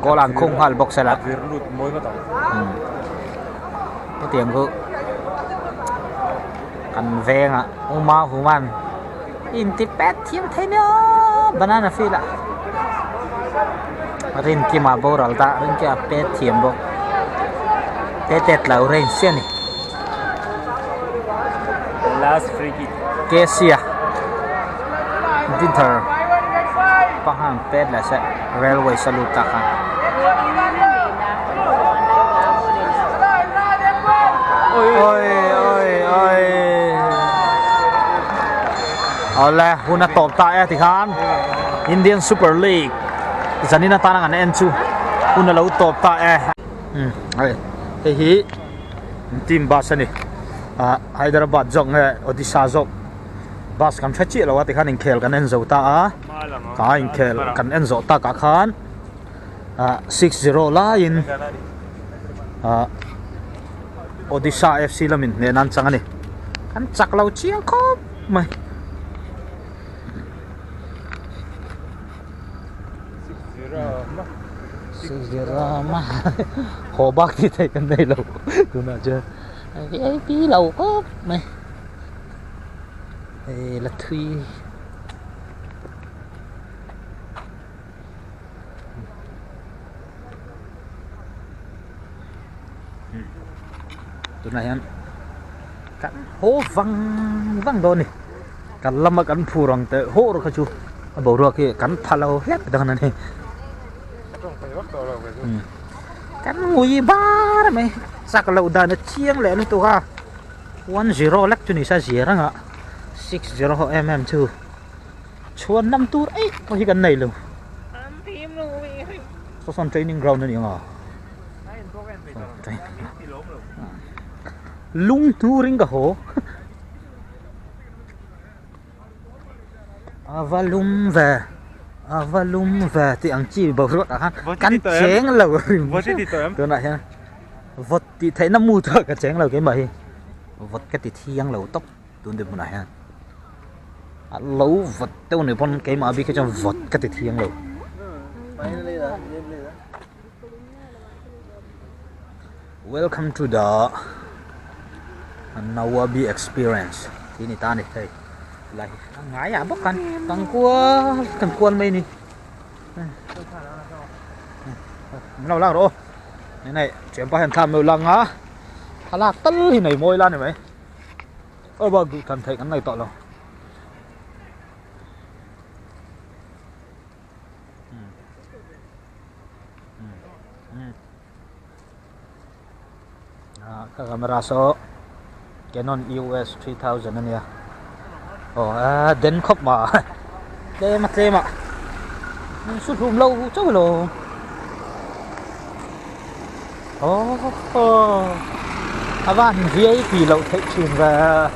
A: gol an khung hal box sala
B: việc lụt mối có tổng
A: cái tiền của cần ven à uma human in ti pet thiam thế nữa banana phi la rin ki ma boral ta rin ki pet thiam bo pet la orange sen
B: last free kick
A: Kesia Dinter pahang pet la sa railway saluta ka ôi là huna top ta thì khan Indian Super League zanina ta nang an chu huna lo top ta thế hi team basani Hyderabad zong Odisha zong bas kan fachi lo ti khan in khel kan en zo ta ka in khel kan en zo ta ka khan 6-0 la in Odisha FC lamin ne nan changani kan chak lo chiang khop mai Sirama hồ bác thì thấy cái này lâu tôi nói chưa cái tí lâu có này đây là thuy tôi này anh cắn hố văng đồn này cắn lâm mà cắn phù rong tới hố rồi chú bầu rồi kia cắn thà lâu hết cái này cắn ngồi ba đấy mày sắc lâu đàn nó chiang lẹ nó tụi ha 1-0 lắc cho này sao dễ đó ngạ 6-0 mm2 chuan 5 tur ấy có gì gần này luôn có son training ground nữa nhỉ lung touring cả hồ Avalum về thì ăn chi bầu ruột à cắn chén lẩu tôi nói nha vật thì thấy nó mua thôi cái chén lẩu cái mày vật cái thì thiang lẩu tóc tôi được một này ha lẩu vật tôi này con cái mà bị cái trong vật cái thì thiang lẩu welcome to the Nawabi experience thì này ta này thấy lại ngái à bốc cần cuốn mày nè lâu rồi này chuyện bao hiện tham nhiều lần á thà là tất thì này môi lan này mấy ôi bà cần thấy cái này tội rồi cái camera số Canon EOS 3000 này đến khóc mà đây mặt đây mà suốt hôm lâu chắc rồi van VIP lâu thấy chuyện về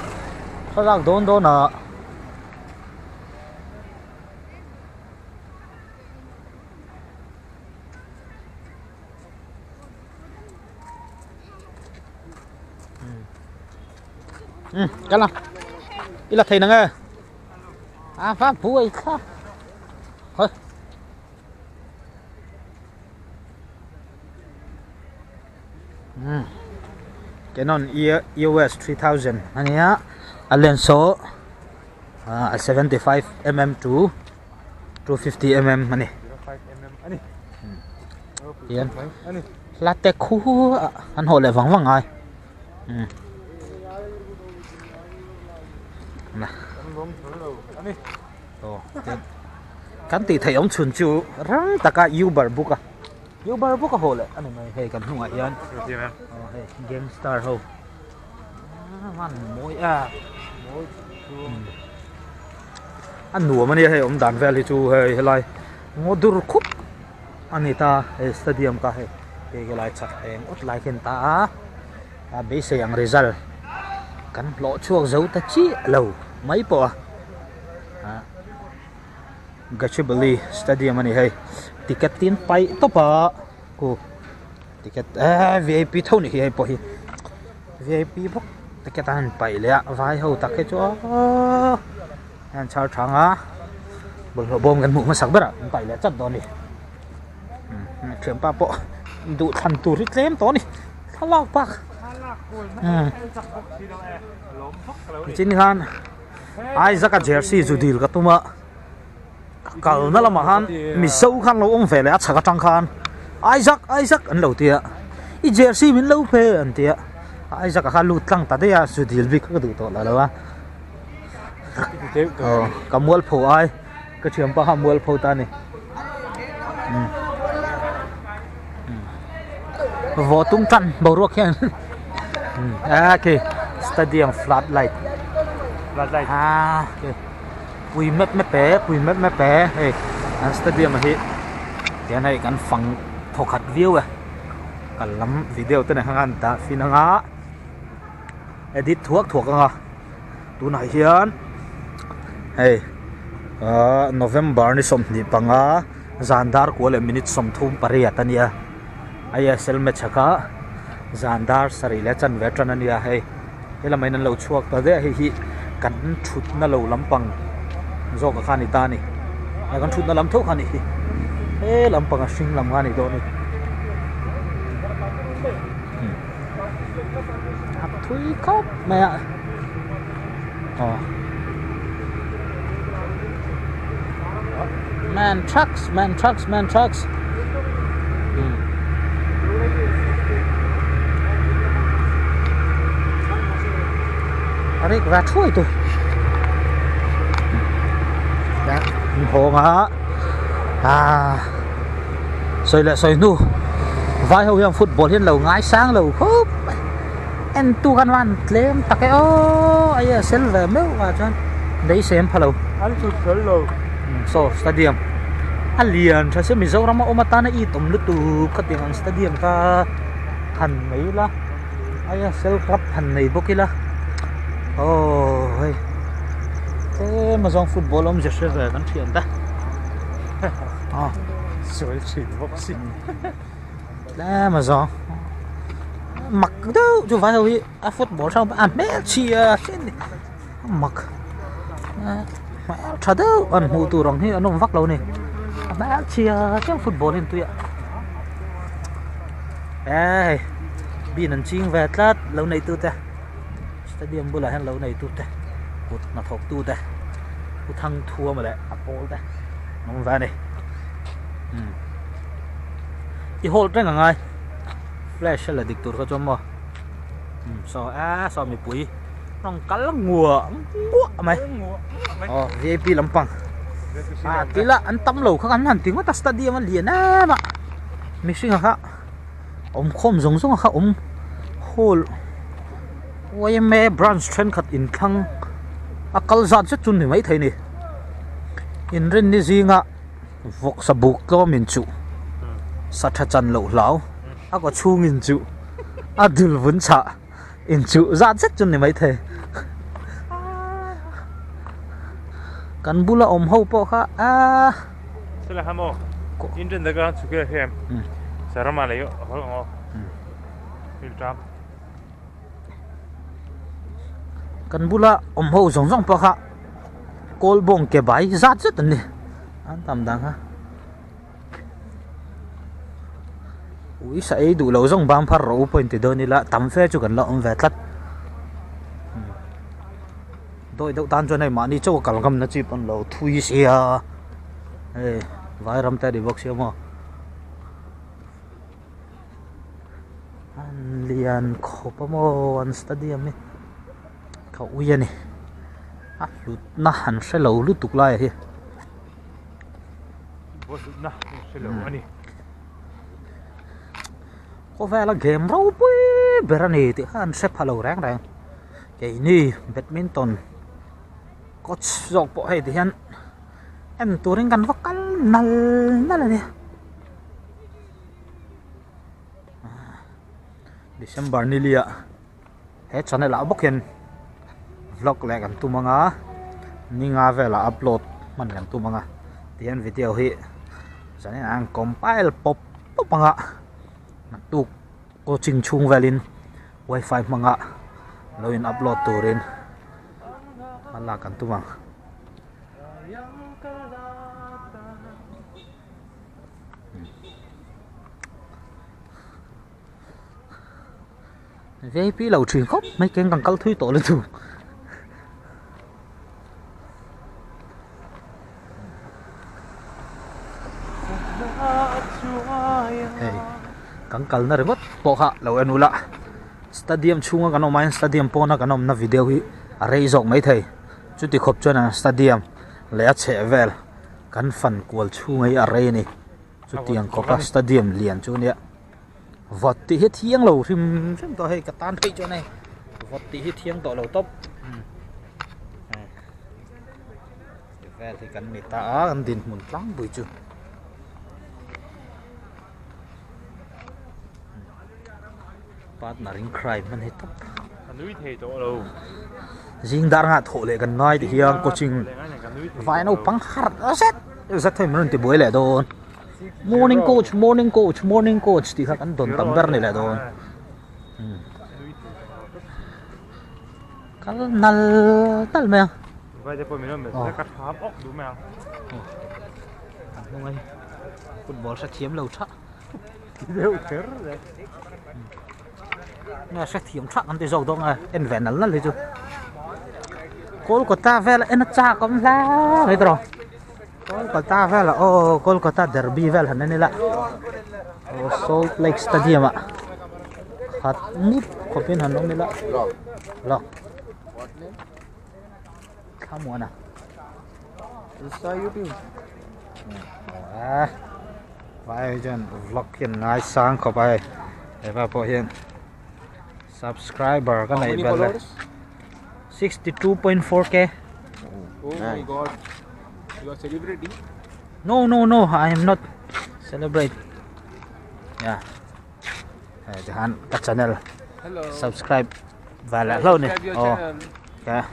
A: có rằng đốn nọ cái nào ý là thầy nè nghe pháp phú ấy khác thôi Canon EOS 3000 anh nhá lens số 75mm to 250mm anh yên là tệ khu anh hồi lại vắng ai nè kan ti thầy ông chun chu rang taka Uber book hồ lệ anh này hay kan hung ai yan hey gangster ho man môi anh nua mà này hay ông đàn về chu hay lại ngodur khúc anh ta stadium ka hay cái lại chắc em ốt lại khen ta bây giờ yang result kan lộ chuộc dấu ta chi lâu mấy bộ Gachibali Stadium này hay ticket tiền pay top cô ticket VIP thâu này hay bồi VIP bốc ticket ăn pay lẹ vai hậu tắc cái chỗ anh chào thằng á bưng bom gần mũ mà sắc bớt à pay lẹ chất đó này chuyện ba bộ đủ thành tủ rít lém đó này thằng lao bạc chính han ai ra cái jersey dù deal cái tụi cậu nó là mà han mình sâu khăn lâu ông về lại chắc trăng khan Isaac anh lâu tiệt i jersey mình lâu phê anh tiệt Isaac cả lụt lăng ta đây à dù deal bị cái đồ là đâu cả mual phô ai cái chuyện ba ham mual phô ta này vô tung trăn bầu ruột khen okay stadium floodlight okay Pui mép bé hey anh stadium mà hiện cái này căn phẳng thọc hạt view à cần lắm video tên này hàng ăn ta phi năng á edit thuộc à tu này hiền hey November ni som ni panga zandar ko le minute som thum pariya tania ISL match ka zandar sari le chan veteran ania hey hela mainan lo chuak ta de hi kan thut na lo lampang zo ka khani ta ni ya kan thut na lam thok khani e lampang a sing lam ngani do ni ap thui khop mẹ man trucks Arik ra thui tu đã hồ mà rồi nu vai hậu yang football hiện lầu ngái sáng lầu khốp en tu gan van lem ta cái ai sel về mấy và cho đấy xem phải lầu
B: anh chụp sel lầu
A: so stadium alien cho xem mình dâu rama omata na itom lu tu cái tiếng stadium ka thành mấy la ai sel club thành này bokila hey thế mà dòng football ông giật sẽ về con chuyện ta
B: sửa chỉ boxing
A: đấy mà dòng mặc đâu chú phải thôi football sao mẹ chia mặc chả đâu anh hù tù rong thì anh ông vắt lâu này mẹ chia cái football lên tụi ạ ê bị nền chiên về lát lâu này tụi ta stadium bữa lại lâu này tụi ta cột nó thọc tụi ta thằng thua mà lại Apple đây nông về này cái hole trên là ngay flash là địch tụt có cho mà so mi bụi nông cá lăng ngùa mày VIP lắm bằng tí là anh tắm lầu khác anh hẳn tiếng có stadium anh liền á mà mình suy nghĩ khác không giống khác hole ôi mẹ brand trend khát in thăng akal zat chất chun thì mấy thầy nè in rin đi gì ngạ vok sa buk to min chu sa tha chan lo lao a có chu min chu a dul vun cha in chu zat chất chun thì mấy thầy kan bula ho po kha
B: sila hamo injen daga chuke hem sarama le yo ho filtram
A: kan bula ho zong po kha kol bong ke bai zat zat ni an tam dang ha ui sa ei du lo zong bang phar ro point ti do ni la tam fe chu kan lo ve tlat đôi đậu tan cho này mà đi châu cả gầm nó chỉ còn lâu thui xia, vài ram tay để bóc xia mà, anh liền khó bao mô anh stadium này, cậu uy này, lút na hẳn sẽ lâu lút tục lại thì, có vẻ là game rau bui, bữa nay thì anh sẽ phá lâu ráng ràng, cái này badminton có dọc bộ hay thì em tôi đang gắn vắt cắn nal là nè December này lia hết cho nên là bốc hiện vlog lại gần tu manga nhưng ngà về là upload mình gần tu manga thì anh video hi cho nên anh compile pop manga tu có trình chung về lên wifi manga rồi in upload tu lên Allah kan tu bang VIP lầu truyền khóc mấy cái càng câu thui tổ lên tu càng câu na remote po ha lầu enula stadium chunga kan online stadium po na kan na video hi array zong mấy thầy chút thì khop cho na stadium lẽ che vel kan fan kwal chu ngai array ni chút tiếng có stadium liền chu nia vật thì hết thiêng lầu thêm to hay cả tan thấy chỗ này vật thì hết thiêng to lầu top vel thì kan mi ta an din mun tlang bui chu partnering crime man hết top
B: nuôi thầy chỗ đâu
A: riêng dar ngã thổ lệ gần nói thì hiang coaching vài nấu băng hạt rất rất thôi mình thì buổi lẻ đồn morning coach thì khác anh đồn tầm đar này lẻ đồn cái nal tal mèo
B: vậy thì bây giờ mình sẽ cắt phá ốc đúng mèo
A: không anh football sẽ chiếm lâu chắc
B: đều thế đấy
A: nghe sẽ thiếm chắc anh thì giàu đâu à em vẹn lắm lấy chứ Kolkata về là em cha cũng ra đấy rồi Kolkata về là Kolkata derby về là nên là Salt Lake Stadium ạ hạt nút có bên Hà Nội là lo hmunah
D: YouTube
A: vài chân vlog hiện ngay sáng có bài để vào bộ hiện subscriber cái này bên là 62.4k.
D: Oh my god, you are celebrating?
A: No, I am not celebrate. Yeah, jangan ke channel.
D: Hello.
A: Subscribe và lại lâu này.
D: Subscribe your channel.
A: Okay.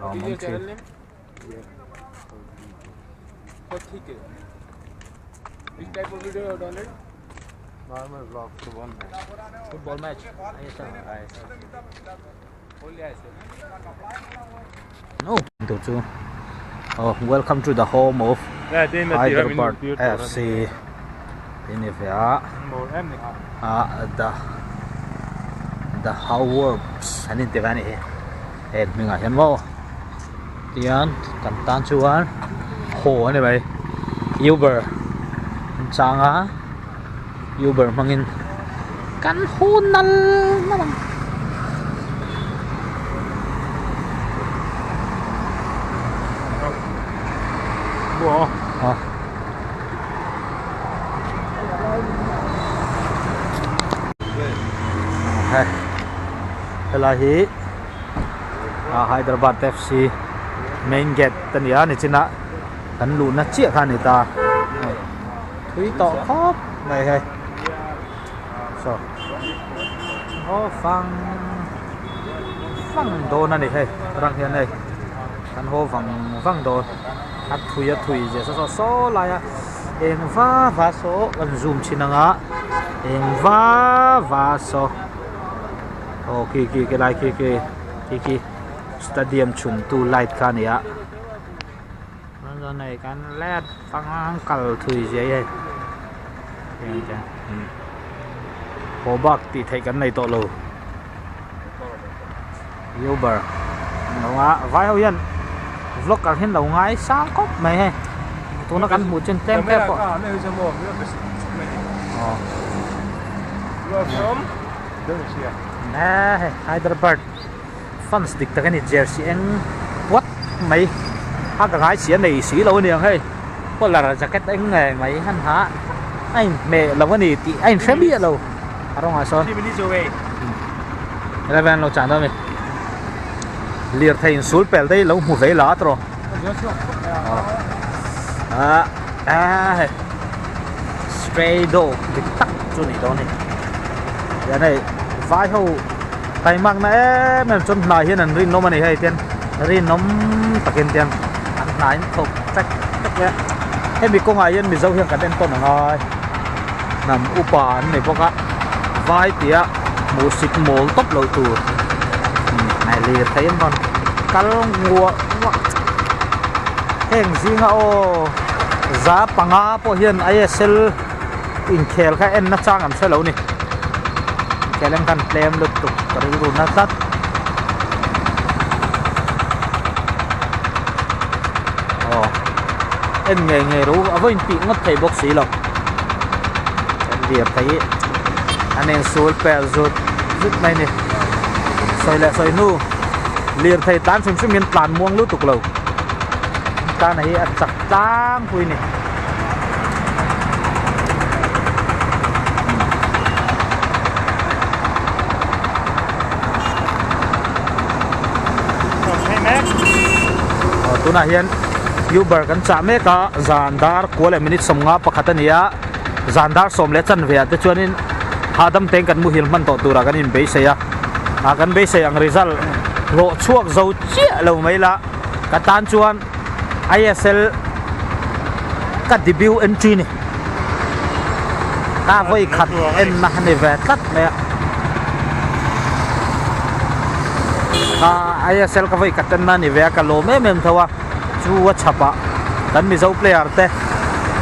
D: What is your channel name? ठीक है. Which type of video you download?
B: normal vlog
A: Football match. ISL.
D: Only ISL.
A: No. Welcome to the home of Hyderabad FC. Ini via the how works. Hanin tivani. Mình ở hiện vô. tian kan tan chuan ho ani bai Uber changa Uber mangin kan hunal namang
B: Wow.
A: Helahi Hyderabad FC main gate tan ya ni china kan lu na chia khan ni ta thui to khop này hay so phang đồ này hay răng hiện này kan ho phang đồ at thui je so la ya eng va so kan zoom chinanga eng va so okay cái lại cái stadium chun tu light khan ya này kan led phang kal thui je hay hồ bạc thì thấy cái này to lâu Uber nó vài hậu yên vlog cả hiện đầu ngay sáng cốc mày hay tôi nó cắn một trên tem kép
B: You are from Indonesia.
A: nè Hyderabad fun stick ta cái này jersey anh what mày hai cái gái xí này xí lâu nhiều hay có là jacket anh nghề mày hắn hả anh mẹ là cái gì thì anh sẽ biết đâu không hả sao
B: 3 minutes away.
A: Eleven lo chán đâu mày liệt thành suối bèo đây lâu một vế lá rồi spray đồ bị tắc cho này đó này cái này vài hậu tay mặc này mình chọn lại hiện anh rin nó mà này hay tiền rin nó tắc hiện tiền anh lái thục chắc đấy thế bị công ai yên bị dâu hiện cả tên con rồi nằm upa này bóc á vài tía một xịt mồ tóc lội tù này liệt thấy em còn cá ngua heng gì ngao giá bằng á po hiền ISL in khéo cái em nó trang làm sao lâu nè khéo em cần plem lực tục cái rồi nó tắt em nghề rú ở với chị ngất thầy bốc sĩ lộc em việc thấy anh em số bè rụt rút này nè xoay lại xoay nu liền thầy tán xuống miền plan muông lú tục lầu ta này chặt tang khui nè tu na hian Uber kan cha me ka zandar kole minute somnga pakhatania zandar somle chan ve te chuanin hadam teng kan mu hil man to tura kan in be seya a kan be se ang result lo chuak zo chia lo mai la ka tan chuan ISL ka debut entry ni ka voi khat en na ne ve tat me ka ISL ka voi khat na ni ve ka lo me mem thawa chu chapa kan mi zo player te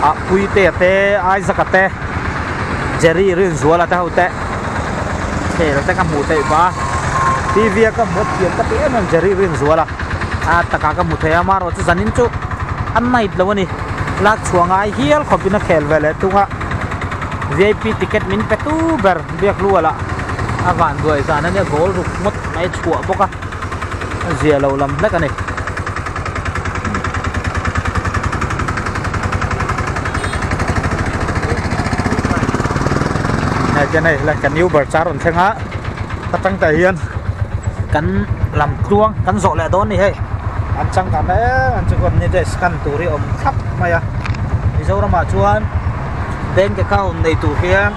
A: a pui te ai zakate jerry rin zuala ta hote thế là ta mu te ba TV ka mot pian ka te nam jerry rin zuala a taka ka mu the amaro chu zanin chu an night lawani la chuanga hial khopina khel vele tunga VIP ticket min pe tu ber biak luala avan goi sana ne gol ruk mot mai chua boka zia lo lam la ka ne cái này là cái Uber cha rồi xem á ta trăng tại hiền cắn làm chuông cắn rộ lại đón đi hay ăn trăng cả đấy ăn chỉ còn như thế scan tủ đi ôm khắp mày à thì dâu nó mà chuan bên cái cao này tủ kia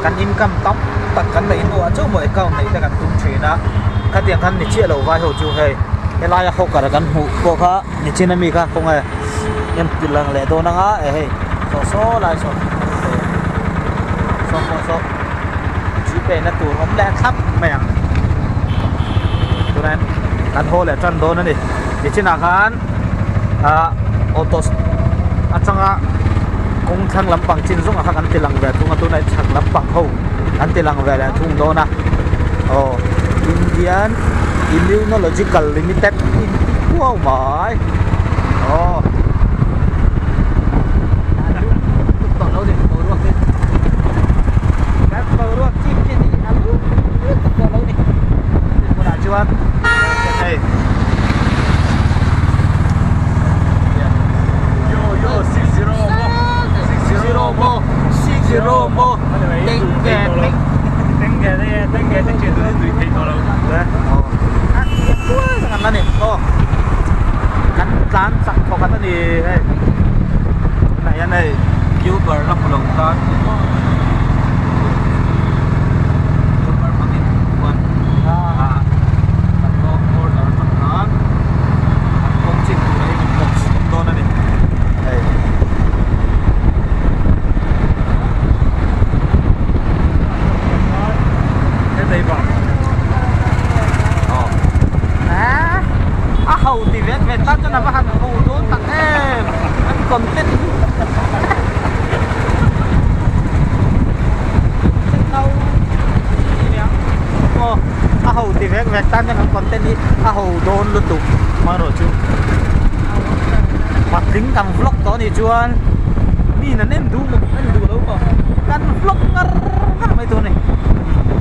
A: cắn income tóc tật cắn này nụ chỗ mỗi cao này ta cắn tung chuyện á cái tiền cắn thì chia đầu vai hồ chu hay cái lai không cả là cắn hụ bộ khác như trên này mi khác không hề em chỉ lần lẻ đón nó á hay số lại số so chỉ về là tủ ống đen khắp mèng tụi này đặt hồ lại chân đốn nữa đi thì trên nào khán ô tô trong cũng thằng lắm bằng trên dung à khăn tiền lằng về thùng tụi này thằng lắm bằng hậu ăn tiền lằng về là thùng đốn à Indian Immunological Limited không mỏi còn lâu thì bầu ruột đi các bầu ruột chim trên đi ăn còn lâu đi một đã chưa ăn đây yo 60 mo tiếng kè đấy chuyện tôi thấy thấy to lâu đấy ăn này cắn sẵn khó cắn này này anh này YouTuber lắm lòng con YouTuber bằng cái quan có order bằng nó công trình của đấy một đô này đây cái gì vậy hầu thì về tắt cho nó vào hẳn hầu đốn tặng em anh còn tên hầu thì về tắt cho nó còn tên đi hầu đốn luôn tục mà rồi chú mặt tính cầm vlog đó thì chú anh mi là nên đủ một anh đủ đâu mà căn vlog ngắt mấy tuần này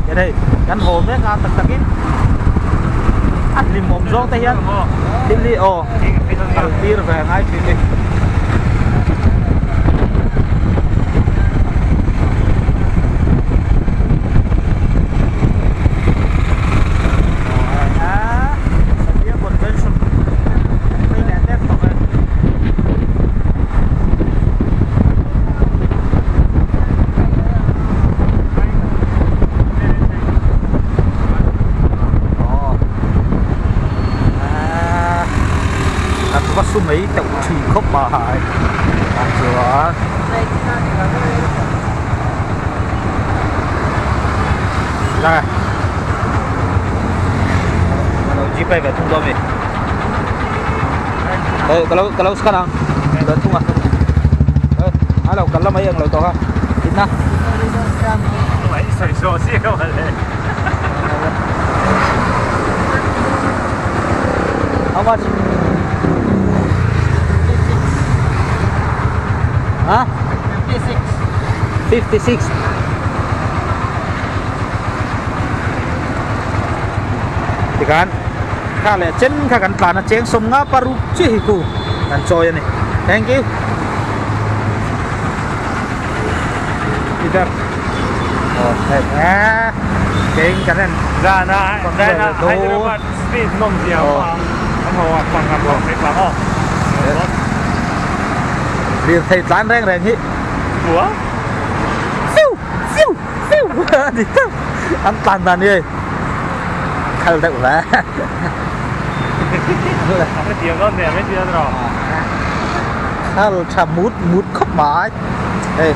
A: cái đây căn hồ mấy ngàn tắc tắc in ăn lim mồm rong tay hiền đi ồ ăn bia về ngay chuyện đi số mấy tàu chỉ khóc bà hải chưa đây kalau jeep về tung domi kalau sekarang udah tung kalau mấy yang lâu to ha Ina mấy sợi số xí các bạn how much Huh? 56. Thì kan, khá là chân khá kan plan cheng som nga paru chi ku kan choy này. Thank you. Kita. Oh, ha. Keng kan
B: ra na Hyderabad street nom diao ma. Ang pang ho sai pa ho.
A: Liền thầy tán rèn rèn hị
B: ủa
A: siêu siêu siêu đi ăn tàn tàn đi khal đậu ra
B: cái tiếng con này mấy tiếng rồi
A: khal chạm mút mút khóc mãi ê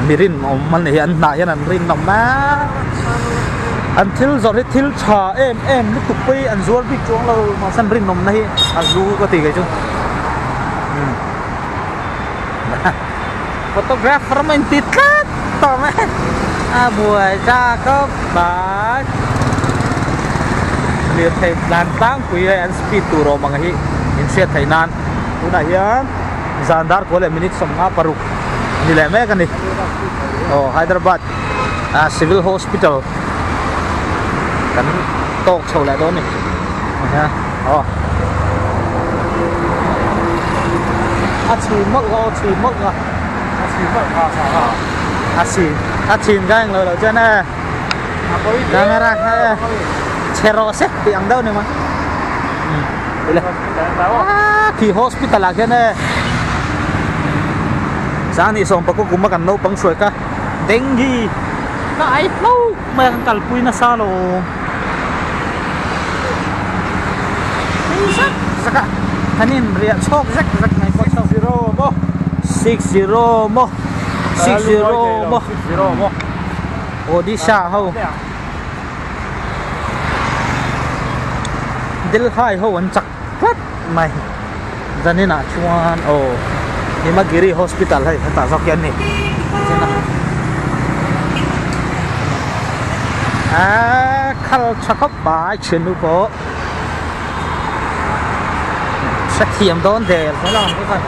A: mirin mình này ăn nãy anh rin nằm má anh thiếu giọt hết thiếu trà em lúc tục pi anh ruột bị chuông lâu mà săn rin nằm này anh du có tỷ cái chứ photographer mình tít lát tỏ mẹ buổi ra có bà liền thầy đàn tăng quý anh speed tù rồi mà ngay in xe thầy nan u này hiền zandar có lẽ minute som ngã paru đi lại mấy cái này Hyderabad civil hospital cắn tóc sầu lại đó này nha chỉ mất rồi chín cái người đầu trên này camera cheroset thì ăn đâu này mà thì hospital là cái này sáng thì xong bác cũng mà cần nấu bằng suối cả đánh gì nó ai nấu mà ăn cà pui nó sao rồi sắc anh em riêng chọc rắc này có sao 60 mo 60 mo Odhisha ho Delhi ho an chak plat mai janina chuan Himagiri hospital hai ta zakyan ni jena khal chakop ba chenu po sẽ thiểm đón thế phải làm cái gì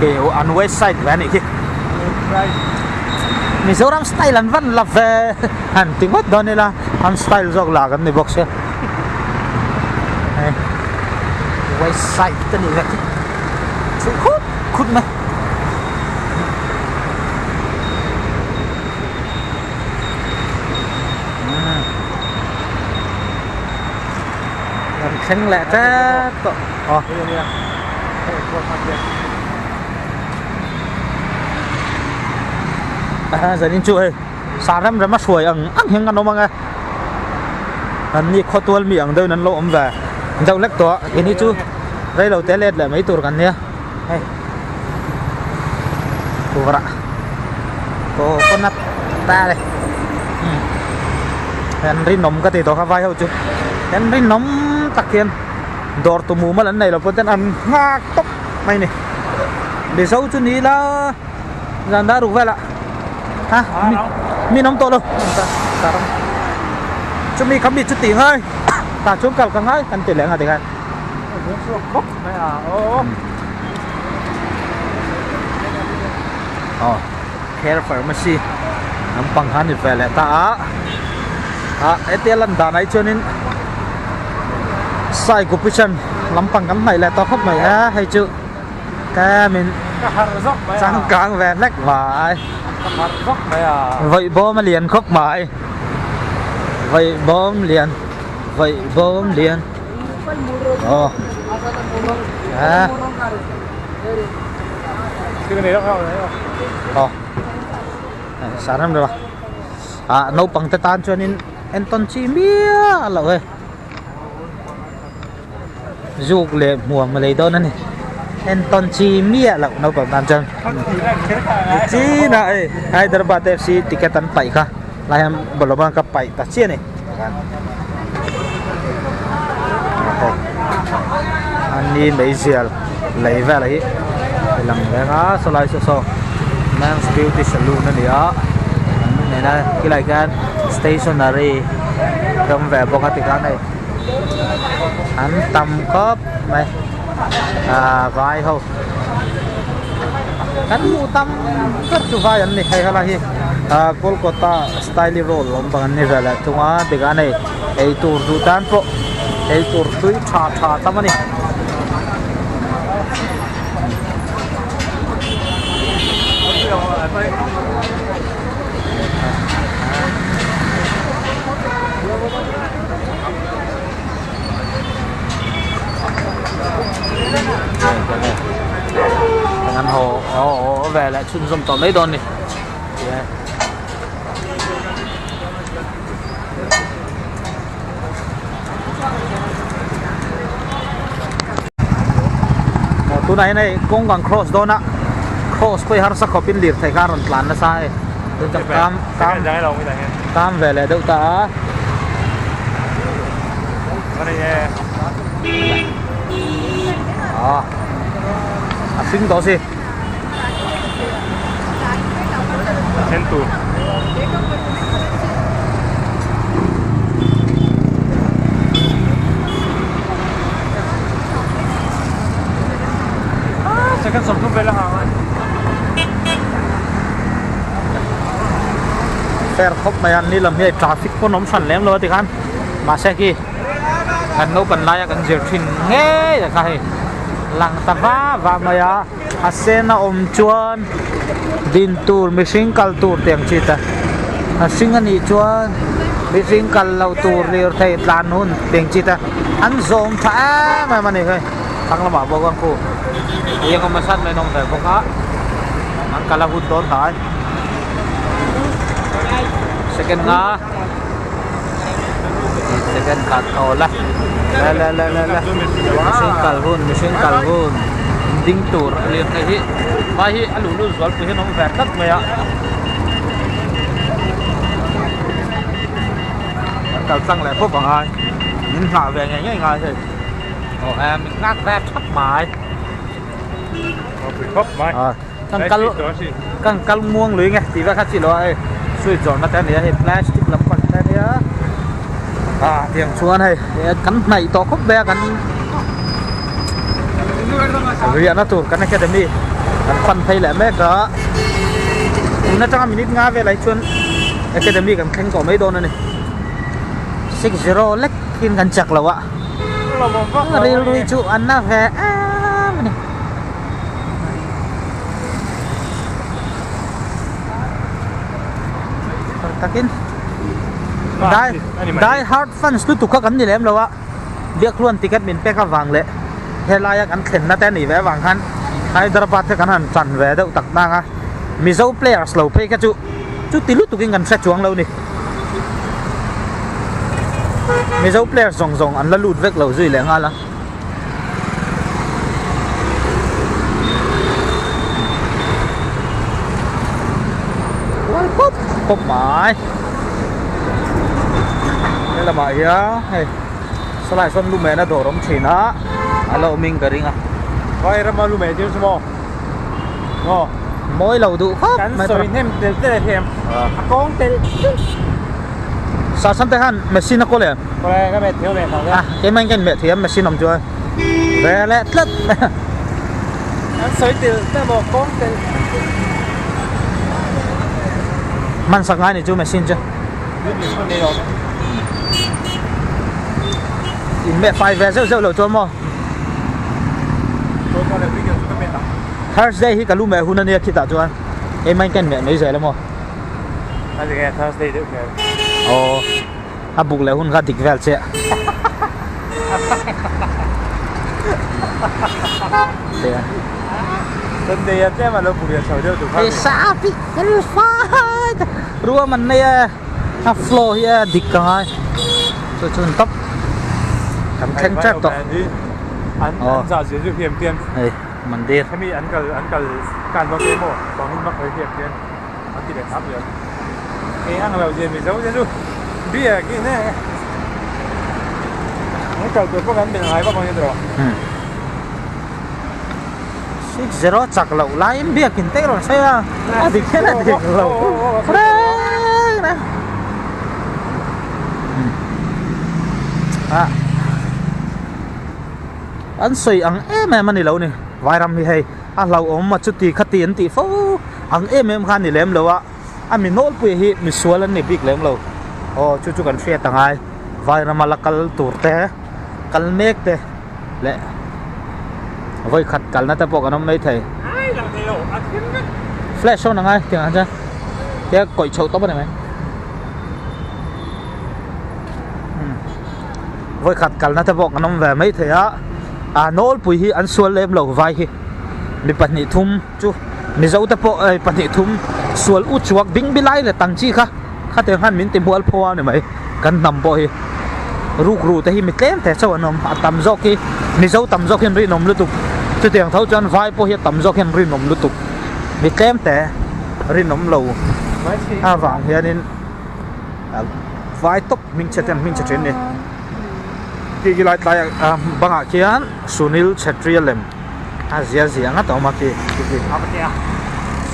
A: kiểu ăn west side về này kia mình số làm style lần vẫn là về hẳn tiếng mất đó này là ăn style rồi là cái này box xe west side tên này là sự khút này khen lẹ thế giờ đến chui sáng ra mắt sủi ăn hiếng ăn nó mang anh đi kho tuôn miệng đâu nắn lộn về dâu lách to cái này chú đây đầu tiên lên là mấy tuổi gần nha hay cô vợ cô con nát ta đây anh rin nóng cái gì đó khá vai không chú anh rin nóng tắc kiên đọt tụi mù mà lần này là có tên ăn ngạc tóc mày này để xấu chú ní là dàn đã đủ về lại ha mi nóng to luôn chúng mi khám bị chút tiếng hơi ta chúng cầu căng hơi ăn tiền lẻ ngà tiền hay care pharmacy nắm bằng hắn thì về lại ta ấy tiền lần đàn ấy cho nên sai của pigeon lắm bằng cắm này là to khóc mày á hay chưa cái mình sang càng về lách vải vậy bom liền khóc mày vậy bom liền
B: cái này đâu không
A: sáng năm rồi nấu bằng tay tan cho nên em toàn chi mía lẩu ơi dục lệ mùa mà lấy đâu nữa này em toàn chi mía lẩu nấu bằng tan chân chi này Hyderabad FC tiketan pai kah lah em belum angkat pai tak cia nih anh lấy gel lấy về lại làm cái đó sau lại so men's beauty salon này đó này là cái lại cái stationery trong về bộ cái này anh tầm cốp này vai không kan mu tam rất chu vai anh này hay là hi Kolkata style roll lom bằng này là tunga tiga này ei tur du tan po ei tur tui tha tam này ăn hồ về lại chun dâm tỏ mấy đòn này tu này cũng còn cross đòn á cross phải har sắc copin liệt thay cả rồi plan nó sai tôi chậm cam về lại đâu ta sinh đó gì
B: Centur sẽ cần sống về là hàng
A: fair khóc mày ăn đi làm gì traffic có nóng sẵn lém rồi thì kan mà xe kia gần nấu cần lại gần diệt thìn nghe là cái lăng ta và mày sen om chuan din tour missing kal tour tiang chita sing ani chuan missing kal lau tour lir thai tlan hun tiang chita an zom tha mà này thôi thằng là bảo bố con cô yên không mà sát lên nông phải không á ăn kala hun đón thái second nga second cut ola la missing kal hun ding tour liền cái hi mai hi alu lu zol pu hi nong ve tat me ya tao sang lại phốt bằng ai những thả về ngay thì em mình ngắt ve thắt mái căng muông lưới nghe thì ve khác chỉ lo ai suy chọn nó tên này thì plastic lắm còn tên tiếng chuan hay cắn này to khóc bé cắn riêng nó tụt cắn academy cắn phân thay lại mấy cả nó trong minute nga về lại chuan academy cắn khen có mấy đô nữa này 6-0 láchkin cắn chặt là ạ rồi chú ăn na về này takin die hard fans tu các anh đi làm đâu ạ việc luôn ticket mình pe cả vàng lệ thế là anh khen na tên này vé vàng han Hyderabad thế cái hắn chọn vé đâu tắc đang à mi dâu players lâu pe cái chú tí lúc tụi cái ngân sách chuang lâu nè mi dâu players rong anh là lụt vết lâu dưới lẽ nga là cốp mãi đây là mãi á hey sao lại xuân lu mẹ nó đổ đống chỉ nó alo mình cái à
B: Vai ra mà lu mẹ chứ sao ngô
A: mỗi lầu đủ khóc
B: cắn sợi thêm để thêm con tên
A: sao sắm thế han machine nó có liền
B: có lẽ cái mẹ thiếu mẹ thằng
A: à cái mang cái mẹ thiếu machine nằm chưa về lẹ lết
B: cắn sợi từ cái bộ con tên
A: man sang ngay này chú machine chưa mẹ phải về rêu lầu cho mò Thursday hi cả lu mẹ hun này kita chuan em anh ken mẹ mấy giờ lắm mò
B: cái gì Thursday được
A: rồi bục lại hun gạt địch về chứ
B: Sunday chứ mà lâu buổi chiều được
A: cái sao bị cái phải rùa mình này flow hi địch cả ngay cho chun tóc cầm khen chép to
B: anh giờ sử dụng hiểm tiền
A: này mình đi
B: cái mi anh cần càn vào cái mỏ còn không mắc cái hiểm tiền anh chỉ để thắp được cái ăn vào gì mình giấu chứ luôn bia cái này nó cầu tôi có gắn bên ngoài bao nhiêu rồi
A: 6-0 chắc lẩu lại em biết kinh tế rồi sao thì cái này thì lẩu đấy anh suy ăn em anh đi lâu nè vài năm thì hay lâu ốm mà chút thì khát tiền thì phố ăn em khan thì lém lâu á anh mình nốt bùi hi mình xua lên này bị lém lâu chú cần phê tặng ai vài năm mà là cal tour thế cal make thế lẽ với khát cal nó tập bộ nó mấy thầy flash show năng ai tiếng anh chứ thế cội chậu tóc này mày với khát cal nó tập bộ nó về mấy thầy á nốt bùi hi ăn xua lém lâu vài hi đi bắt nhị thum chú mi dâu tập bộ bắt nhị thum xua út chuột đinh bị lái là tăng chi khá tiếng han mình tìm mua alpha này mày cần nằm bội ru thì mình kém thế sao anh tầm gió kia mi dâu tầm gió hiện ri nằm liên tục từ tiếng thâu cho anh vai po hiện tầm gió hiện ri nằm liên tục mình kém thế ri nằm lâu vàng hiện nên vai tóc mình chết trên này thì cái lại bằng ạ kia Sunil Chetria lem Asia ngắt tao mà kia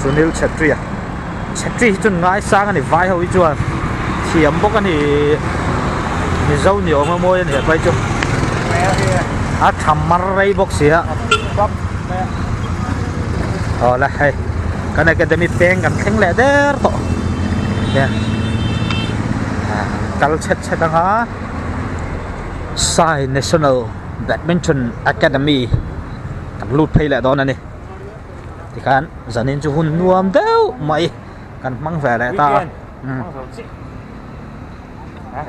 A: Sunil Chetria chun ngai sang anh vai hậu chuan thiểm bốc anh thì dâu nhiều mà môi anh vậy chứ thầm mar ray bốc xía là hay cái này cái demi pengกันแข็งแรงเด้อต่อเนี่ยกัลเช็ดดังฮะ Sai National Badminton Academyกันลูดเพลย์แหละตอนนั้นนี่ที่การจะนินจูหุ่นนวมเด้อไม่กันมั่งแฝงแหละตา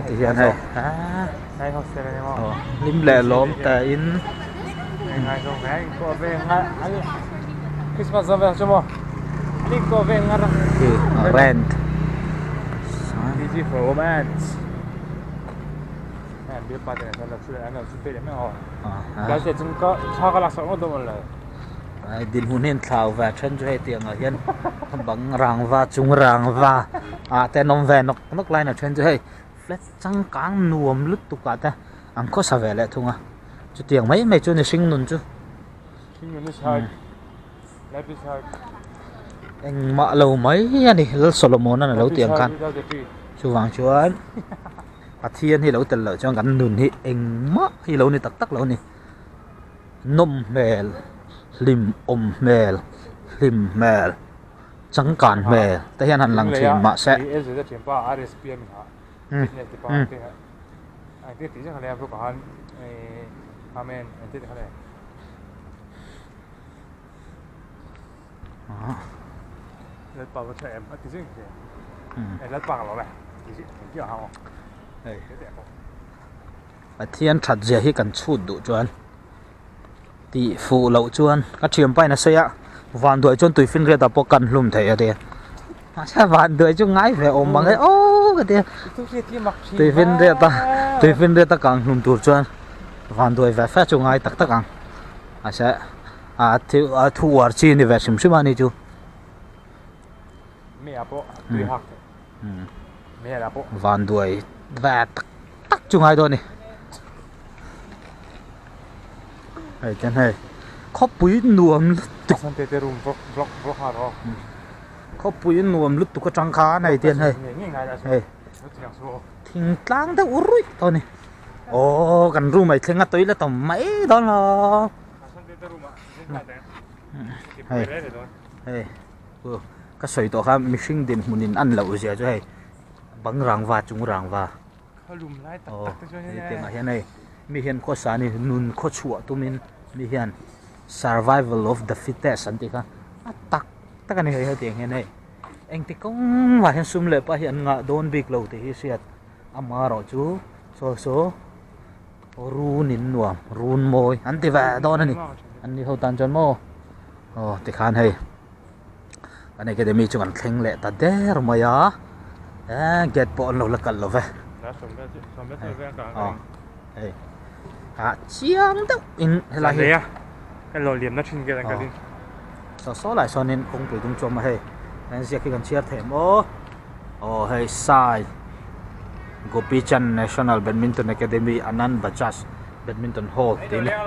A: ที่เห็นให้นิ่มแหล่ล้มแต่อิน
B: Christmas over cuma ni kau vengar
A: rent
B: DG for romance dia pada kalau sudah anak supir dia memang kalau saya jengka saya kalau sok itu malah
A: din hun hen thlau và chân cho tiền ở hiên bằng ràng và trung ràng và tên nông về nóc lại là chân cho hay flat trắng cáng nuông lứt tục cả ta ăn có sao về lại thùng cho tiền mấy cho này sinh luôn chứ
B: lại bị sai
A: anh mạ lâu mấy này Solomon là lâu tiền can chú vàng chú anh thiên hi lâu tel lo cho gan nun hi eng ma hi lâu ni tak tak lo ni nom mel lim mel lim mel chẳng cản mel te hian han lang thim ma se
B: es de tempa RSPM ha business de pa te ha ai te ti jang le bu ka han amen te de khale le pa ko em ti jing ke ai le pa lo ba ti ji ti ha ho
A: thiên thật dễ hi cần chút đủ chuan tỷ phụ lậu chuan các chiếm bay là xây ạ vạn đuổi chuan tùy phiên ra tập cần lùm thế ở đây mà sao vạn đuổi chung ngái về ôm bằng cái ô cái tiền tùy phiên ra ta càng lùm tụt chuan vạn đuổi về phép chung ngái tắc tắc càng sẽ thu ở chi này về sim sim anh chú
B: mẹ apo tùy học mẹ apo
A: vạn đuổi về tắc chung ngái thôi này hay chân hay khó bùi nuông
B: tục sang tê room vlog hard ho
A: khó bùi nuông lúc tụi có trăng khá này tiền hay hay thình tlang đó ui thôi này ô gần room mày thình ngắt tới là tầm mấy đó là hay hay cái sợi tổ ha mixing din munin ăn lẩu gì cho hay băng rang và chung rang và tiếng ở này mi hiền khó xả này nun khó chua tụi mình mi hiền survival of the fittest anh tiếc ha tắc tắc cái này hay tiếng hiện này anh tiếc cũng và hiện sum lệ pa hiện ngã đôn big lâu thì hi siết ama rồi chú số run in nuông run môi anh tiếc về đó này anh đi hậu tan chân mô tiếc han hay anh này cái đấy mi chung ăn khen lệ ta đẻ rồi mày á get bọn lâu là cần lâu về chiang đâu in là
B: gì à cái lò liềm nó trên cái cái đi
A: số lại so nên không phải tung chôm mà hay nên sẽ khi cần chia thêm hay sai Gopichan National Badminton Academy Anand Bajaj Badminton Hall thế này